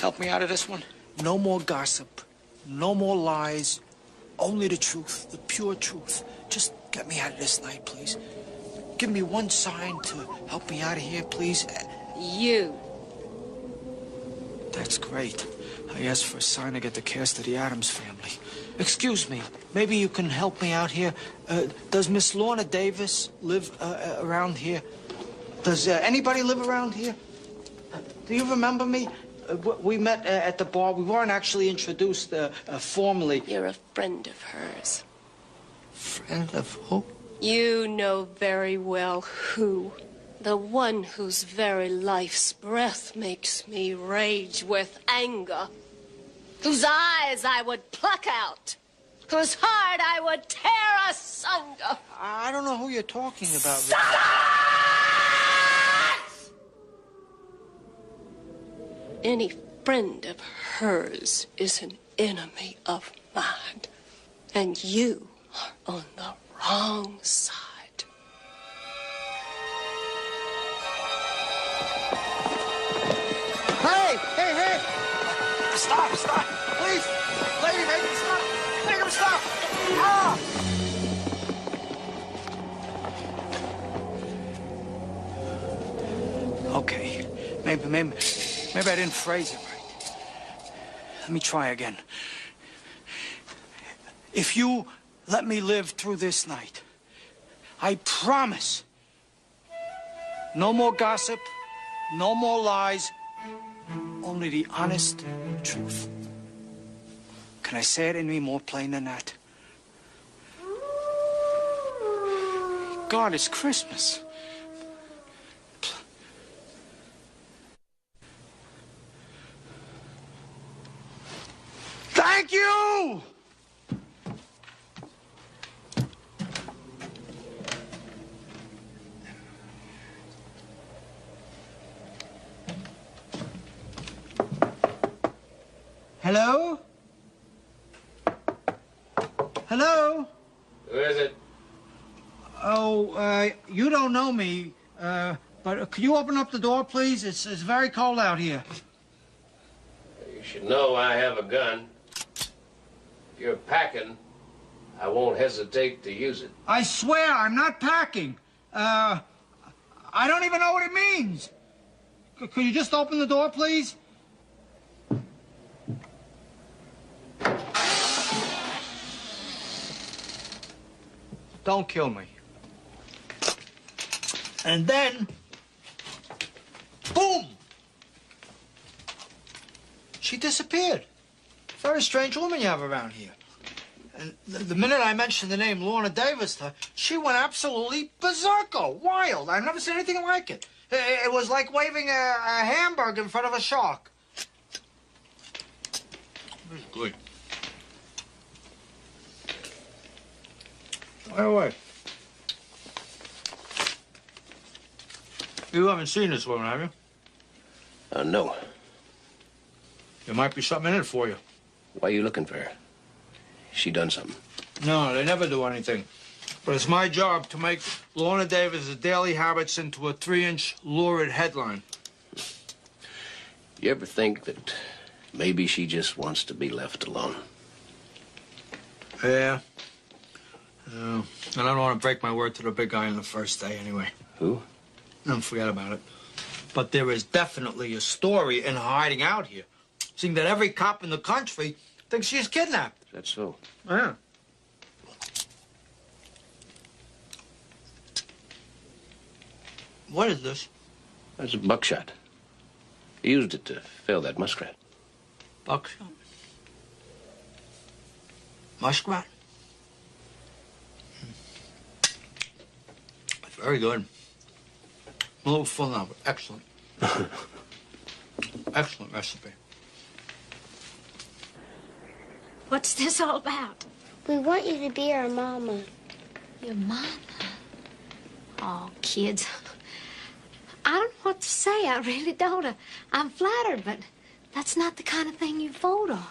help me out of this one. No more gossip. No more lies. Only the truth, the pure truth. Just get me out of this night, please. Give me one sign to help me out of here, please. You. That's great. I asked for a sign to get the cast of the Addams Family. Excuse me, maybe you can help me out here. Does Miss Lorna Davis live around here? Does anybody live around here? Do you remember me? We met at the bar. We weren't actually introduced formally. You're a friend of hers. Friend of who? You know very well who. The one whose very life's breath makes me rage with anger. Whose eyes I would pluck out. Whose heart I would tear asunder. I don't know who you're talking about. Any friend of hers is an enemy of mine. And you are on the wrong side. Hey! Hey, hey! Stop, stop! Please! Lady, make him stop! Make him stop! Ah! Okay. Maybe I didn't phrase it right. Let me try again. If you let me live through this night, I promise, no more gossip, no more lies, only the honest truth. Can I say it any more plain than that? God, it's Christmas. Thank you! Hello? Hello? Who is it? Oh, you don't know me, but could you open up the door, please? It's very cold out here. You should know I have a gun. If you're packing, I won't hesitate to use it. I swear I'm not packing. I don't even know what it means. Could you just open the door, please? Don't kill me. And then, boom! She disappeared. Very strange woman you have around here. And the minute I mentioned the name Lorna Davis to her, she went absolutely berserko, wild. I've never seen anything like it. It was like waving a hamburger in front of a shark. It's good. By the way, you haven't seen this woman, have you? No. There might be something in it for you. Why are you looking for her? she done something? No, they never do anything. But it's my job to make Lorna Davis' daily habits into a 3-inch lurid headline. You ever think that maybe she just wants to be left alone? Yeah. And I don't want to break my word to the big guy on the first day anyway. Who? No, forget about it. But there is definitely a story in hiding out here, seeing that every cop in the country thinks she's kidnapped. That's so. Yeah. What is this? That's a buckshot. He used it to fill that muskrat. Buckshot? Muskrat? Very good. A little full now, but excellent. Excellent recipe. What's this all about? We want you to be our mama. Your mama? Oh, kids. I don't know what to say. I really don't. I'm flattered, but that's not the kind of thing you vote on.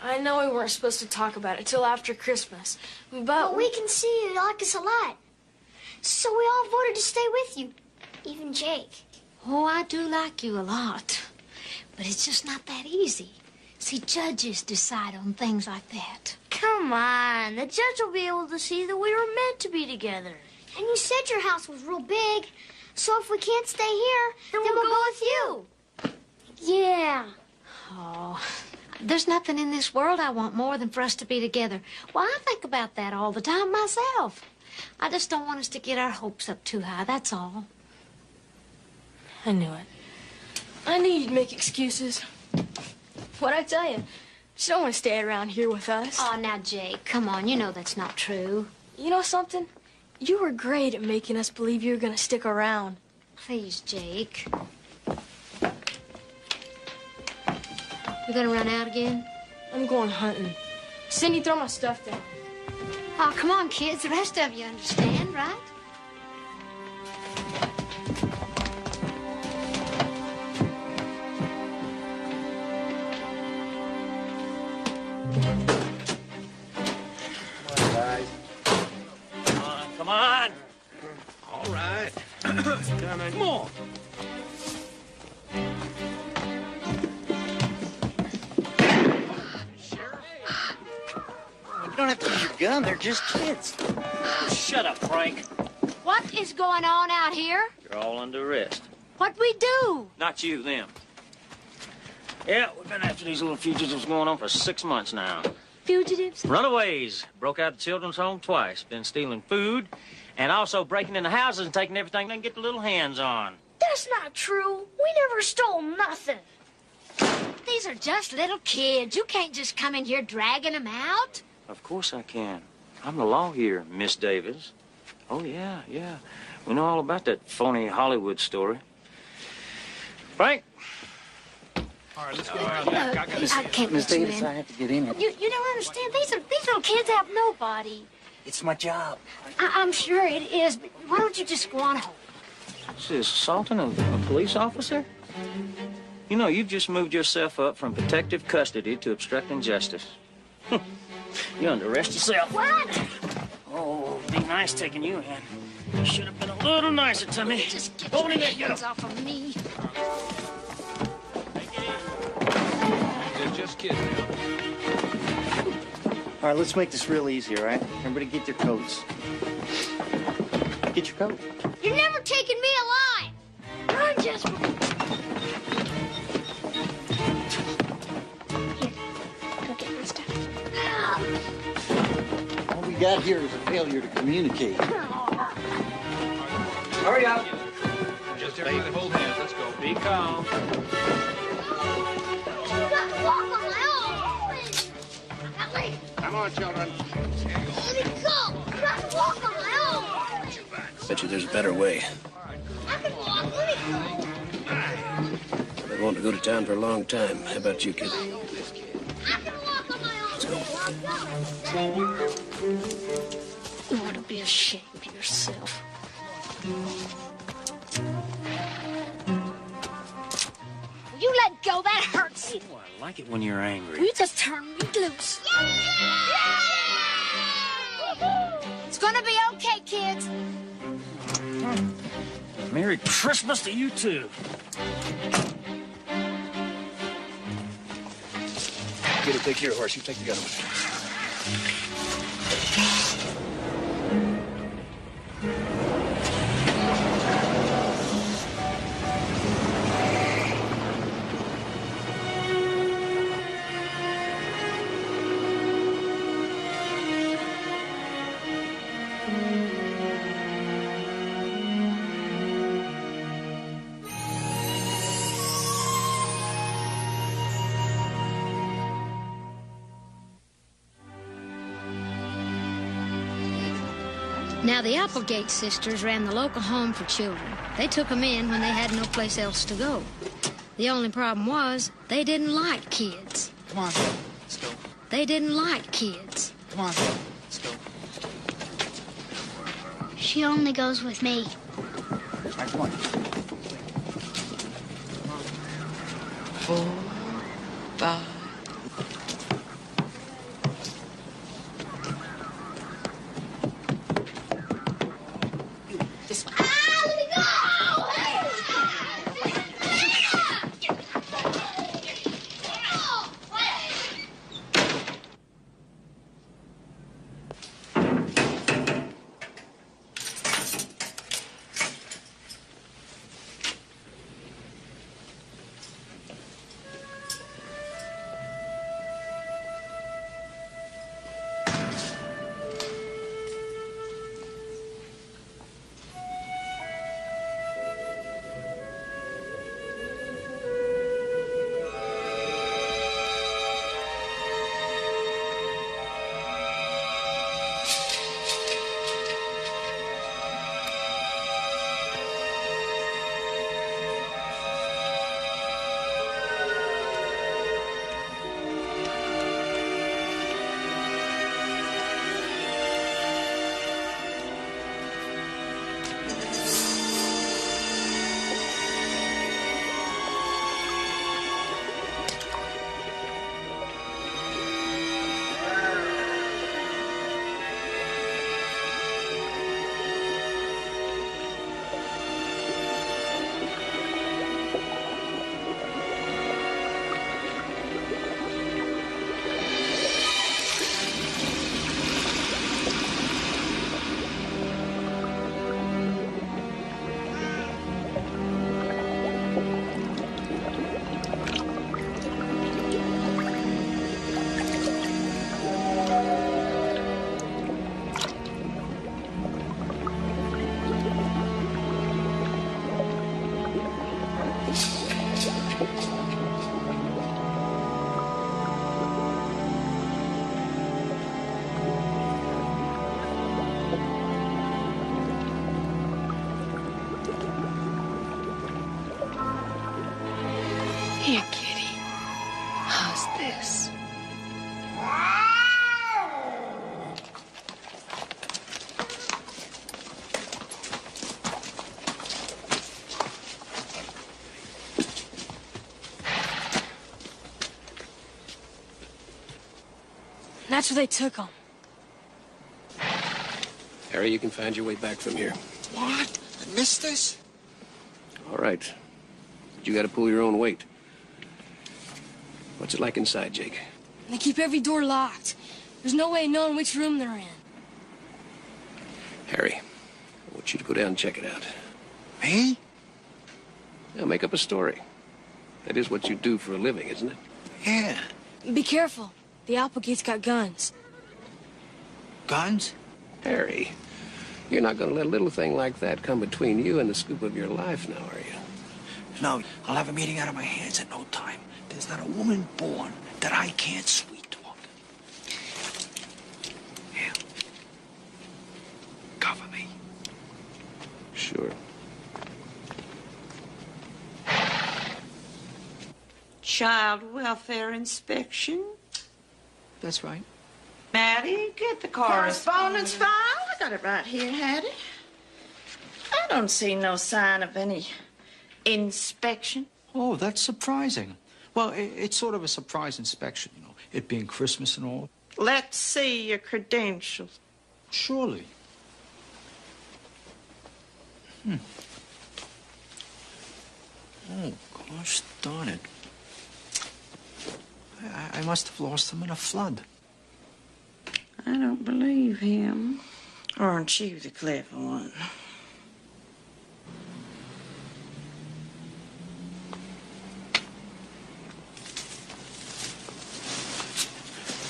I know we weren't supposed to talk about it till after Christmas, but But we can see you like us a lot. So we all voted to stay with you. Even Jake. Oh, I do like you a lot. But it's just not that easy. See, judges decide on things like that. Come on. The judge will be able to see that we were meant to be together. And you said your house was real big. So if we can't stay here, then we'll go with you. Yeah. Oh, there's nothing in this world I want more than for us to be together. Well, I think about that all the time myself. I just don't want us to get our hopes up too high, that's all. I knew it. I knew you'd make excuses. What'd I tell you? She don't want to stay around here with us. Oh, now, Jake, come on. You know that's not true. You know something? You were great at making us believe you were going to stick around. Please, Jake. You gonna run out again? I'm going hunting. Cindy, throw my stuff down. Oh, come on, kids. The rest of you understand, right? Come on. All right. Come on. You don't have to use your gun. They're just kids. Shut up, Frank. What is going on out here? You're all under arrest. What'd we do? Not you, them. Yeah, we've been after these little fugitives going on for 6 months now. Fugitives? Runaways. Broke out the children's home twice. Been stealing food and also breaking into houses and taking everything they can get their little hands on. That's not true. We never stole nothing. These are just little kids. You can't just come in here dragging them out. Of course I can. I'm the law here, Miss Davis. Oh, yeah. We know all about that phony Hollywood story. Frank? All right, let's go around back. I gotta see I it. can't Miss let you Davis, in. I have to get in here. You don't understand. These little kids have nobody. It's my job. I'm sure it is, but why don't you just go on home? This is assaulting a police officer? You know, you've just moved yourself up from protective custody to obstructing justice. You're under arrest yourself. What? Oh, be nice taking you in. You should have been a little nicer to me. Just get Hold your it, get hands off of me. They're just kids now. All right, let's make this real easy, all right? Everybody get their coats. Get your coat. You're never taking me alive. Run, Jesper. Here, go get my stuff. All we got here is a failure to communicate. Hurry up. Just everybody hold hands. Let's go. Be calm. You got to walk on my own. Ellie, Come on, children. let me go. You got to walk on my own. Bet you there's a better way. I can walk. Let me go. I've been wanting to go to town for a long time. How about you, kid? I can walk on my own. Let's go. You ought to be ashamed of yourself. Will you let go? That hurts. Oh, I like it when you're angry. You just turn me loose. Yeah! gonna be okay, kids. Merry Christmas to you, too. Get it, take care of horse. You take the other one. Now, the Applegate sisters ran the local home for children. They took them in when they had no place else to go. The only problem was they didn't like kids. Come on, let's go. They didn't like kids. Come on, let's go. She only goes with me. All right, come on. 4, 5. This one. Here, kitty. How's this? That's where they took him. Harry, you can find your way back from here. What? I missed this? All right. But you got to pull your own weight. What's it like inside, Jake? They keep every door locked. There's no way of knowing which room they're in. Harry, I want you to go down and check it out. Me? Now, make up a story. That is what you do for a living, isn't it? Yeah. Be careful. The Applegate's got guns. Guns? Harry, you're not going to let a little thing like that come between you and the scoop of your life now, are you? No, I'll have a meeting out of my hands in no time. There's not a woman born that I can't sweet talk. Here. Cover me. Sure. Child welfare inspection. That's right. Maddie, get the correspondence file. I got it right here, Hattie. I don't see no sign of any inspection. Oh, that's surprising. Well, it's sort of a surprise inspection, you know, it being Christmas and all. Let's see your credentials. Surely. Oh, gosh darn it. I must have lost them in a flood. I don't believe him. Aren't you the clever one?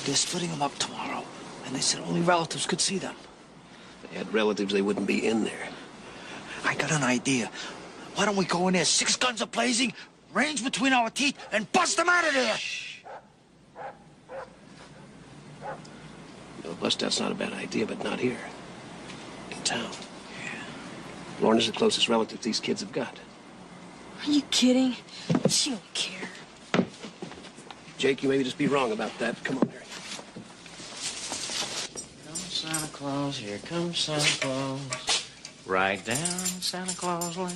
They're splitting them up tomorrow, and they said only relatives could see them. If they had relatives, they wouldn't be in there. I got an idea. Why don't we go in there, 6 guns a-blazing, range between our teeth, and bust them out of there? No, bust out's not a bad idea, but not here. In town. Yeah. Lorna's the closest relative these kids have got. Are you kidding? She don't care. Jake, you may just be wrong about that. Come on, Harry. Come Santa Claus, here comes Santa Claus. Right down Santa Claus Lane.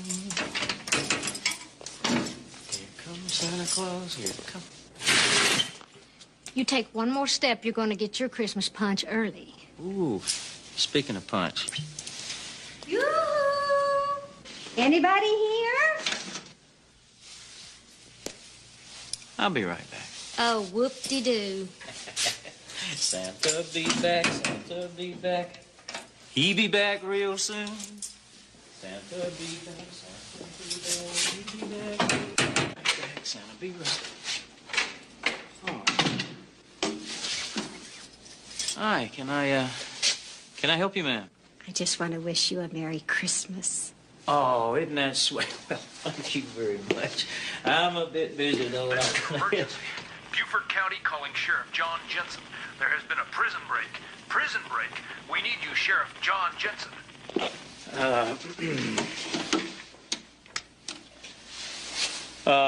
Here comes Santa Claus, here comes... You take one more step, you're going to get your Christmas punch early. Ooh, speaking of punch. Yoo-hoo! Anybody here? I'll be right back. Oh, whoop-de-doo. Santa be back, Santa be back. He be back real soon. Santa be back, Santa be back, he be back. Back, Santa be right. Hi, can I help you, ma'am? I just want to wish you a Merry Christmas. Oh, isn't that sweet? Well, thank you very much. I'm a bit busy, though. Emergency. Beaufort County calling Sheriff John Jensen. There has been a prison break. Prison break. We need you, Sheriff John Jensen.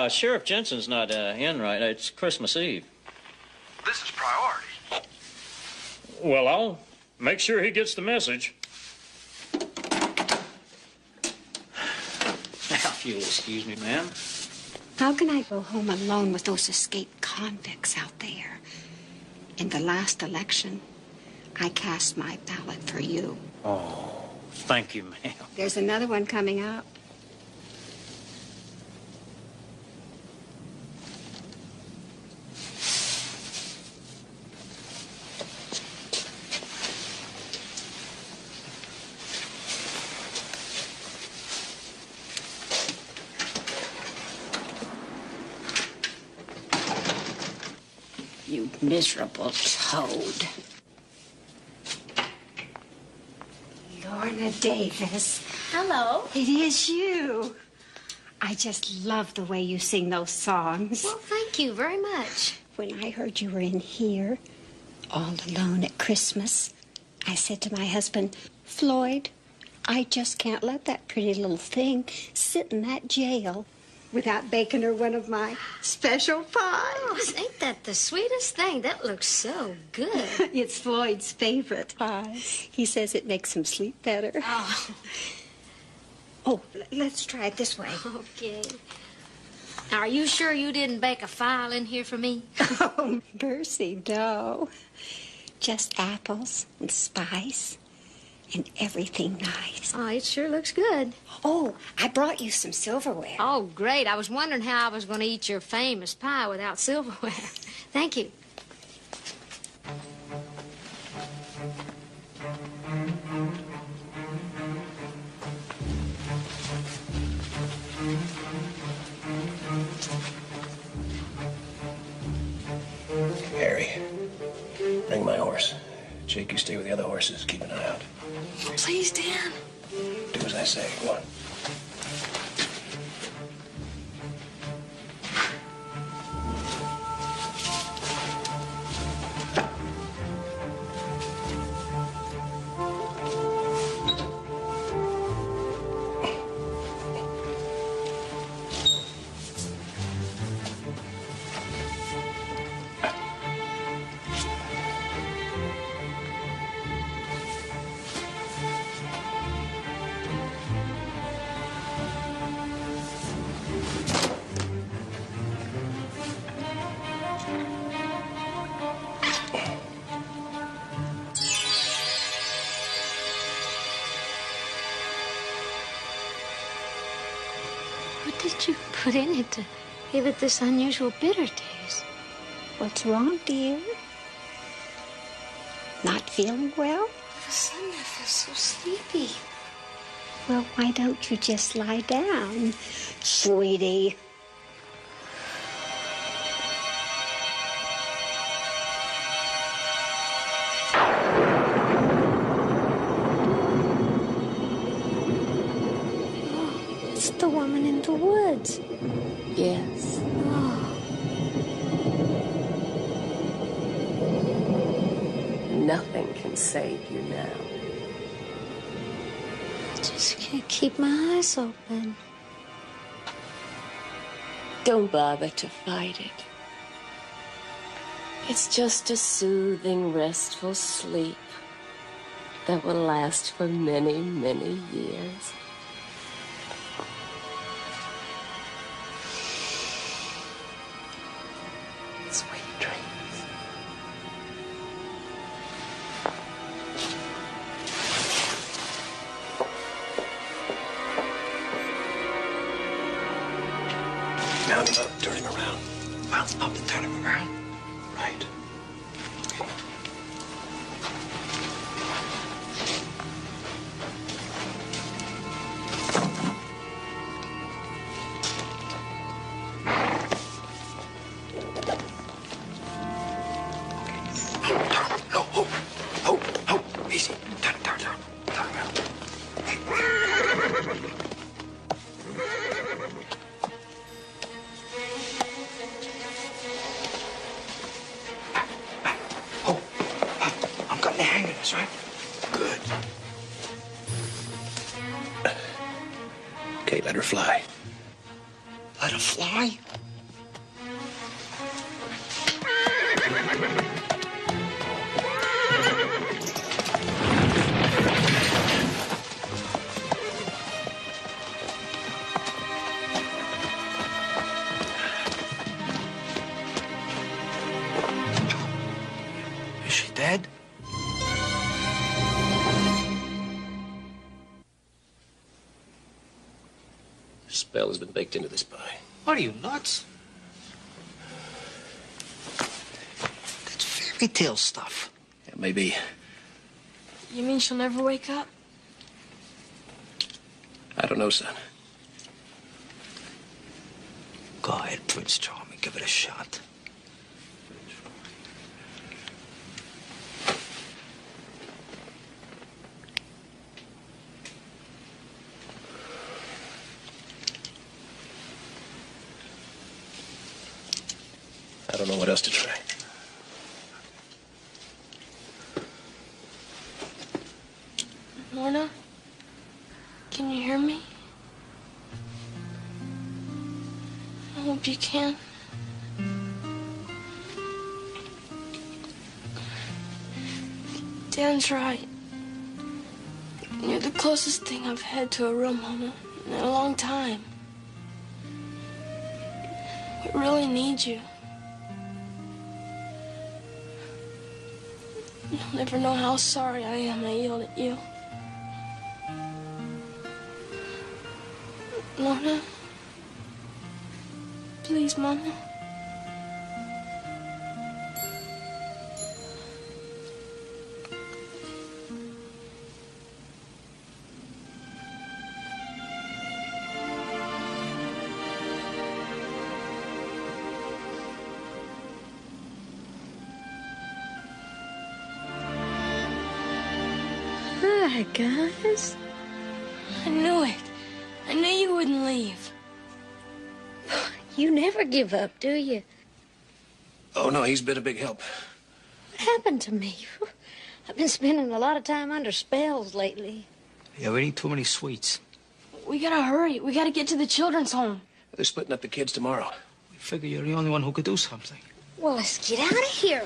Sheriff Jensen's not in right now. It's Christmas Eve. This is priority. Well, I'll make sure he gets the message. Now, if you'll excuse me, ma'am. How can I go home alone with those escaped convicts out there? In the last election, I cast my ballot for you. Oh, thank you, ma'am. There's another one coming up. You miserable toad. Lorna Davis. Hello. It is you. I just love the way you sing those songs. Well, thank you very much. When I heard you were in here, all alone at Christmas, I said to my husband, Floyd, I just can't let that pretty little thing sit in that jail without baking her one of my special pies. Oh, ain't that the sweetest thing? That looks so good. It's Floyd's favorite pie. He says it makes him sleep better. Oh. Oh, let's try it this way. Okay. Now, are you sure you didn't bake a file in here for me? Oh, mercy, no. Just apples and spice and everything nice. Oh, it sure looks good. Oh, I brought you some silverware. Oh, great. I was wondering how I was going to eat your famous pie without silverware. Thank you. Harry, bring my horse. Jake, you stay with the other horses. Keep an eye out. Please, Dan. Do as I say. Go on. What did you put in it to give it this unusual bitter taste? What's wrong, dear? Not feeling well? All of a sudden, I feel so sleepy. Well, why don't you just lie down, sweetie? It's the woman in the woods. Yes. Nothing can save you now. I just can't keep my eyes open. Don't bother to fight it. It's just a soothing, restful sleep that will last for many, many years. Sweet dreams. Bounce up, turn him around. Bounce up and turn him around. Right. Easy. Turn around. I'm cutting the hang of this, right? Good. Okay, let her fly. Let her fly? Is she dead? Spell has been baked into this pie. What are you, nuts? That's fairy tale stuff. Yeah, maybe. You mean she'll never wake up? I don't know, son. Go ahead, Prince Charming. Give it a shot. I don't know what else to try. Lorna? Can you hear me? I hope you can. Dan's right. You're the closest thing I've had to a real mama in a long time. We really need you. You'll never know how sorry I am I yelled at you. Lorna? Please, Mama. Hi, guys. I knew it. I knew you wouldn't leave. You never give up, do you? Oh, no, he's been a big help. What happened to me? I've been spending a lot of time under spells lately. You're eating too many sweets. We gotta hurry. We gotta get to the children's home. They're splitting up the kids tomorrow. We figure you're the only one who could do something. Well, let's get out of here.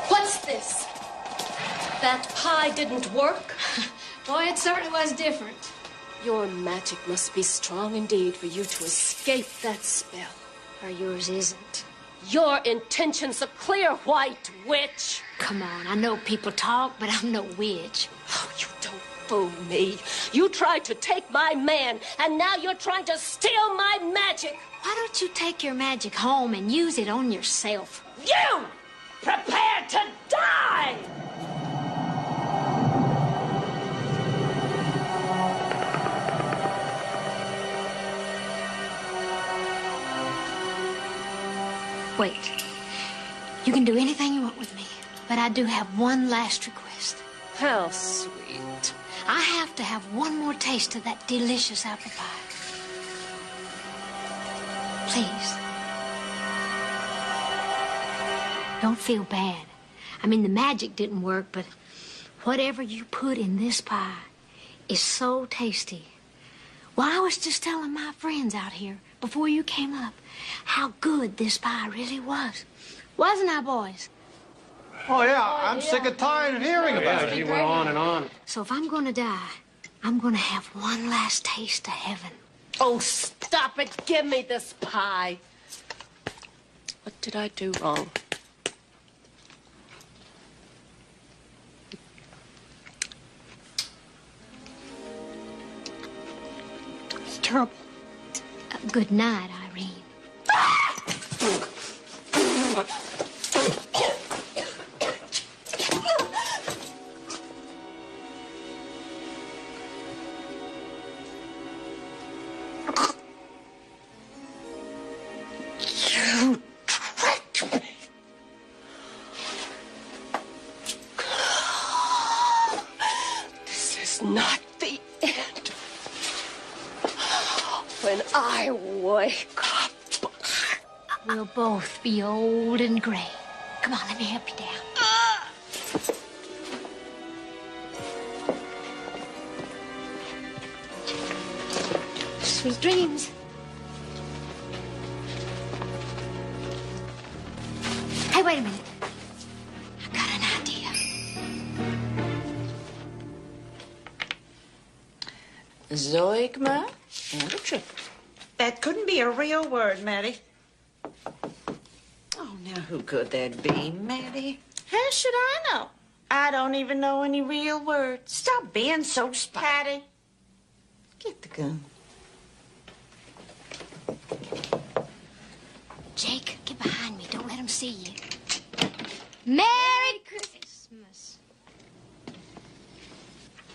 What's this? That pie didn't work? Boy, it certainly was different. Your magic must be strong indeed for you to escape that spell. Or yours isn't. Your intentions are clear, white witch. Come on, I know people talk, but I'm no witch. Oh, you don't fool me. You tried to take my man, and now you're trying to steal my magic. Why don't you take your magic home and use it on yourself? You! Prepare to die! Wait. You can do anything you want with me, but I do have one last request. How sweet. I have to have one more taste of that delicious apple pie. Please. Don't feel bad. I mean, the magic didn't work, but whatever you put in this pie is so tasty. Well, I was just telling my friends out here before you came up how good this pie really was. Wasn't I, boys? Oh, yeah. I'm sick and tired of hearing about it. He went on and on. So if I'm going to die, I'm going to have one last taste of heaven. Oh, stop it. Give me this pie. What did I do wrong? It's terrible. Good night, Irene. You tricked me. This is not the end. When I wake up, We'll both be old and gray. Come on, let me help you down. Sweet dreams. Hey, wait a minute. I've got an idea. Zoigma and a triple. That couldn't be a real word, Maddie. Oh, now who could that be, Maddie? How should I know? I don't even know any real words. Stop being so Patty. Get the gun. Jake, get behind me. Don't let him see you. Merry Christmas.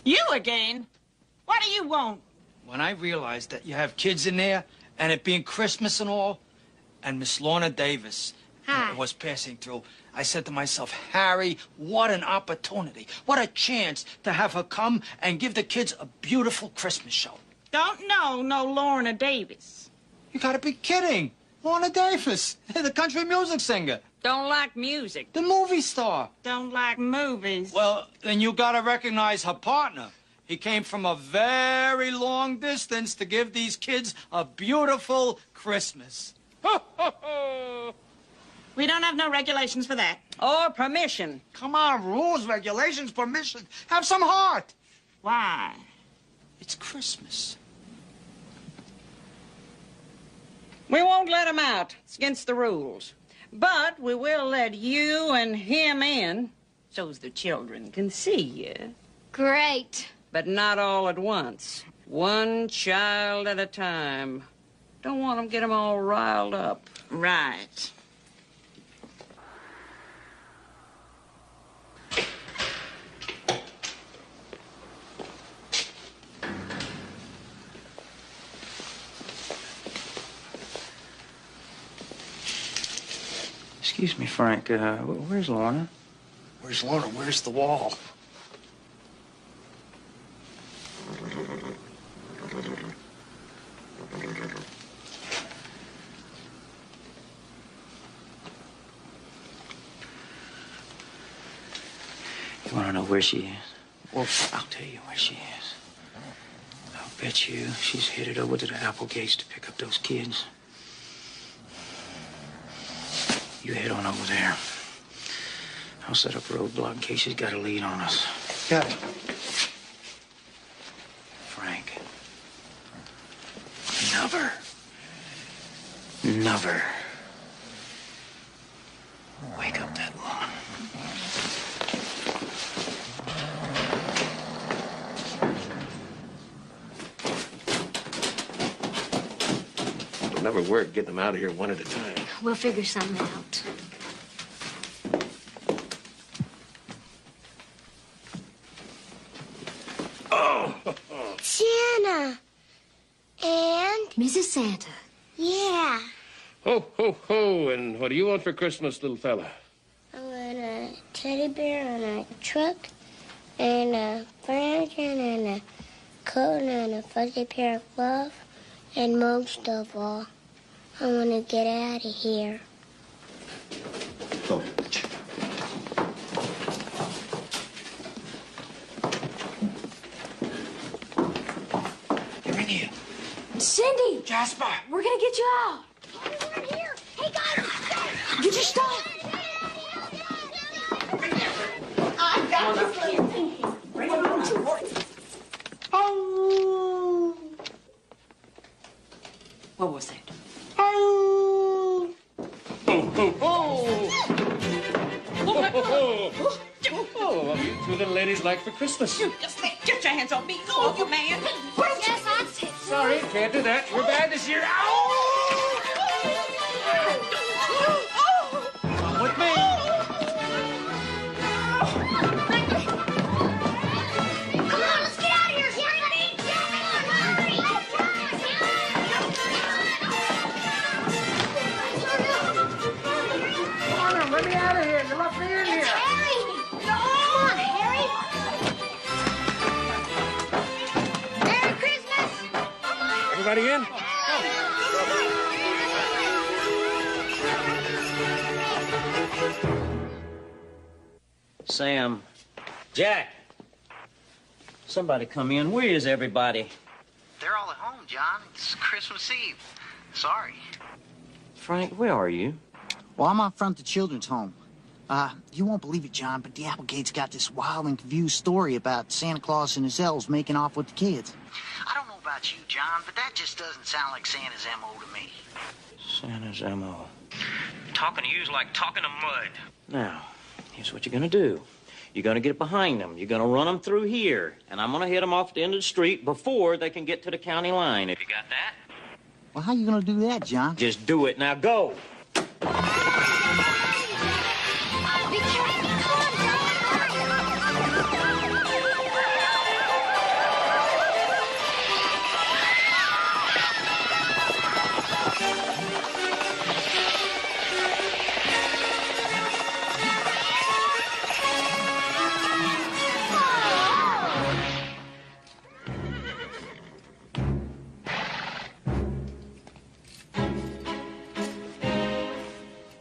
You again? What do you want? When I realized that you have kids in there, and it being Christmas and all, and Miss Lorna Davis was passing through, I said to myself, Harry, what an opportunity. What a chance to have her come and give the kids a beautiful Christmas show. Don't know no Lorna Davis. You gotta be kidding. Lorna Davis, the country music singer. Don't like music. The movie star. Don't like movies. Well, then you gotta recognize her partner. He came from a very long distance to give these kids a beautiful Christmas. We don't have no regulations for that. Or permission. Come on, rules, regulations, permission. Have some heart. Why? It's Christmas. We won't let him out. It's against the rules. But we will let you and him in so's the children can see you. Great. But not all at once. One child at a time. Don't want them get them all riled up. Right. Excuse me, Frank. Where's Lorna? Where's Lorna? Where's the wall? You want to know where she is? Well, I'll tell you where she is. I'll bet you she's headed over to the Applegates to pick up those kids. You head on over there. I'll set up a roadblock in case she's got a lead on us. Got it. Frank. Never Wake up that woman. It'll never work getting them out of here one at a time. We'll figure something out. Oh! Santa. And? Mrs. Santa. Yeah. Ho, ho, ho. And what do you want for Christmas, little fella? I want a teddy bear and a truck and a furniture and a coat and a fuzzy pair of gloves. And most of all, I want to get out of here. Go. You're in here. Cindy! Jasper! We're gonna get you out. Here. Hey, guys! Get your stuff. I got this little thing. Bring it on to work. Oh. What was that? Oh. Ho, ho, ho! Ho, ho, ho! Oh, what do you two little ladies like for Christmas? You just get your hands on me. Go on, you man. Yes, that's it. Sorry, can't do that. We're bad this year. Ow! Come with me. Come on, let's get out of here, Sandy. Come on, let me out of here. You left me in here. Harry! Come on, Harry. Merry Christmas. Everybody in? Sam. Jack. Somebody come in. Where is everybody? They're all at home, John. It's Christmas Eve. Sorry. Frank, where are you? Well, I'm out front of the children's home. You won't believe it, John, but the Applegate's got this wild and confused story about Santa Claus and his elves making off with the kids. I don't know about you, John, but that just doesn't sound like Santa's M.O. to me. Santa's M.O. Talking to you's like talking to mud. Now, here's what you're gonna do. You're gonna get behind them. You're gonna run them through here. And I'm gonna hit them off at the end of the street before they can get to the county line. Have you got that? Well, how you gonna do that, John? Just do it. Now go.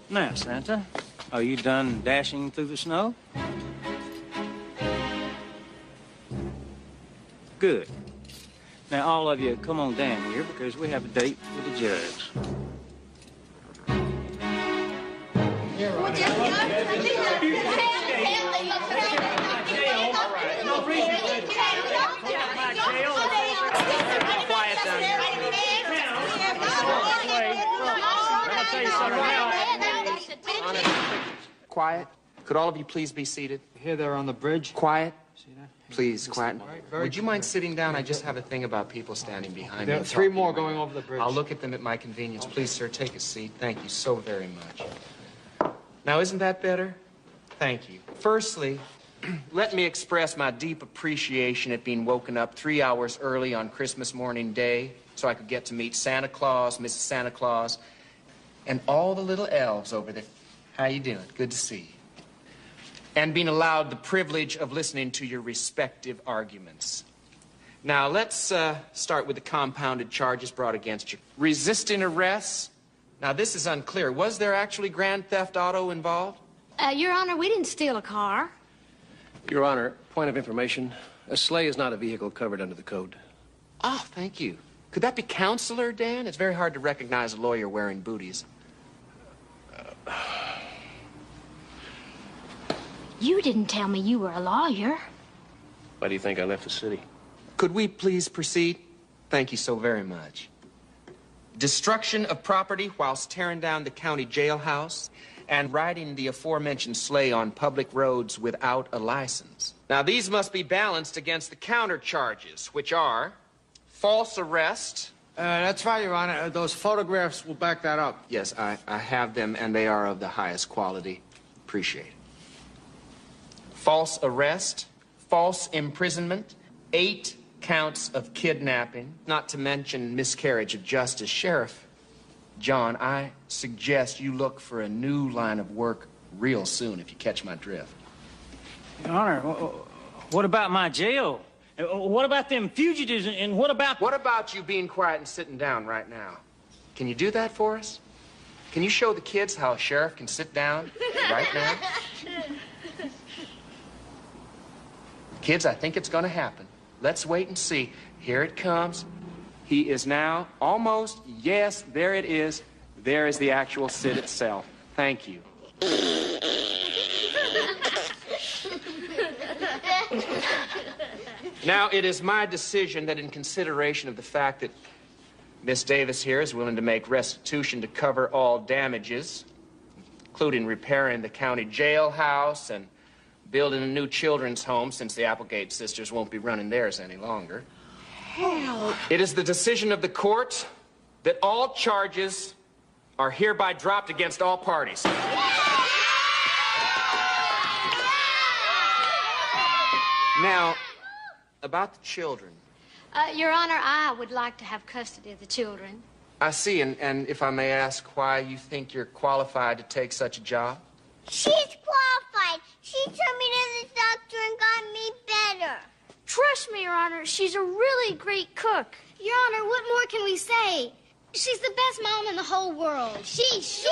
Now, Santa, are you done dashing through the snow? Good. Now, all of you, come on down here because we have a date with the judge. Quiet down here. Let me tell you something now. Quiet. Could all of you please be seated? Here they're on the bridge. Quiet. Please, quiet. Would you mind sitting down? I just have a thing about people standing behind me. There are and three talking more to my- going over the bridge. I'll look at them at my convenience. Please, sir, take a seat. Thank you so very much. Now, isn't that better? Thank you. Firstly, let me express my deep appreciation at being woken up 3 hours early on Christmas morning day so I could get to meet Santa Claus, Mrs. Santa Claus, and all the little elves over there. How you doing? Good to see you. And being allowed the privilege of listening to your respective arguments. Now, let's start with the compounded charges brought against you. Resisting arrest. Now, this is unclear. Was there actually grand theft auto involved? Your Honor, we didn't steal a car. Your Honor, point of information. A sleigh is not a vehicle covered under the code. Oh, thank you. Could that be Counselor Dan? It's very hard to recognize a lawyer wearing booties. You didn't tell me you were a lawyer. Why do you think I left the city? Could we please proceed? Thank you so very much. Destruction of property whilst tearing down the county jailhouse. and riding the aforementioned sleigh on public roads without a license. Now, these must be balanced against the counter charges, which are false arrest. That's right, Your Honor. Those photographs will back that up. Yes, I have them, and they are of the highest quality. Appreciate it. False arrest, false imprisonment, 8 counts of kidnapping, not to mention miscarriage of justice. Sheriff John, I suggest you look for a new line of work real soon, if you catch my drift. Your Honor, what about my jail? What about them fugitives, and what about... What about you being quiet and sitting down right now? Can you do that for us? Can you show the kids how a sheriff can sit down right now? Kids, I think it's going to happen. Let's wait and see. Here it comes. He is now almost, yes, there it is. There is the actual sit itself. Thank you. Now, it is my decision that in consideration of the fact that Miss Davis here is willing to make restitution to cover all damages, including repairing the county jailhouse and building a new children's home, since the Applegate sisters won't be running theirs any longer. Help. It is the decision of the court that all charges are hereby dropped against all parties. Now, about the children. Your Honor, I would like to have custody of the children. I see, and if I may ask why you think you're qualified to take such a job? She's qualified. She took me to the doctor and got me better. Trust me, Your Honor, she's a really great cook. Your Honor, what more can we say? She's the best mom in the whole world. She's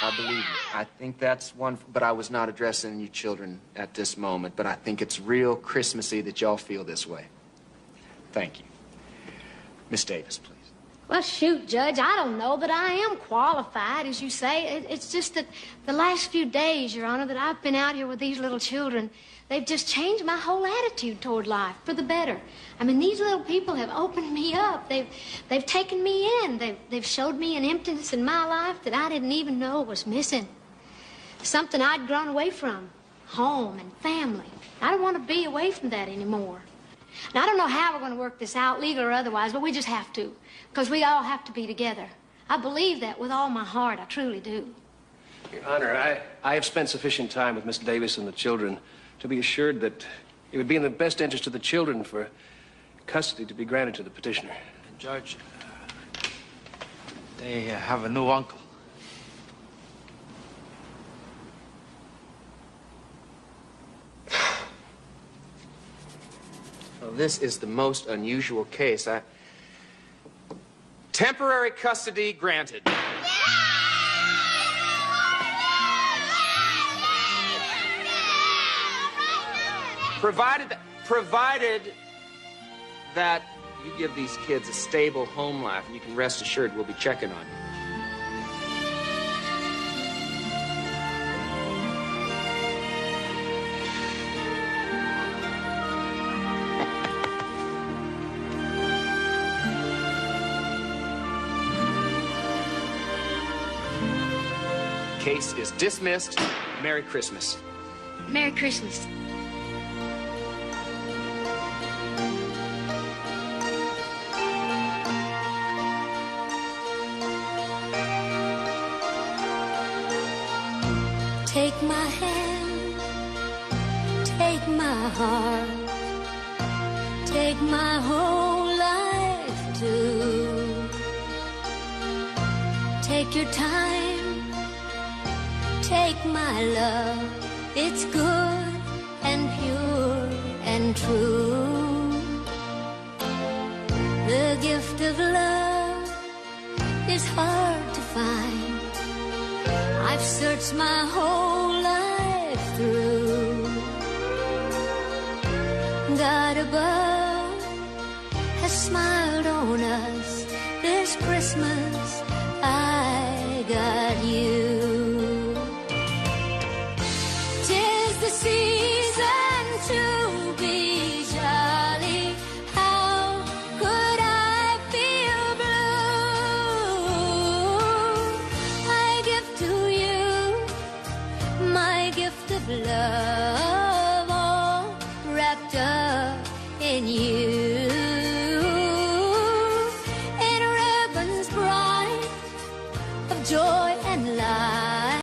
I believe you. I think that's one, but I was not addressing you children at this moment, but I think it's real Christmassy that y'all feel this way. Thank you. Miss Davis, please. Well, shoot, Judge, I don't know that I am qualified, as you say. It's just that the last few days, Your Honor, that I've been out here with these little children, they've just changed my whole attitude toward life for the better. I mean, these little people have opened me up. They've taken me in. They've showed me an emptiness in my life that I didn't even know was missing. Something I'd grown away from, home and family. I don't want to be away from that anymore. Now, I don't know how we're going to work this out, legal or otherwise, but we just have to, because we all have to be together. I believe that with all my heart. I truly do. Your Honor, I have spent sufficient time with Miss Davis and the children to be assured that it would be in the best interest of the children for custody to be granted to the petitioner. Judge, they have a new uncle. Well, this is the most unusual case. Temporary custody granted. Provided that you give these kids a stable home life, and you can rest assured we'll be checking on you. Case is dismissed. Merry Christmas. Merry Christmas. Take my hand, take my heart, take my whole life too. Take your time, take my love, it's good and pure and true. The gift of love is hard to find. I've searched my whole life through. God above has smiled on us this Christmas. I got you. 'Tis the season to be jolly. How could I feel blue love all wrapped up in you.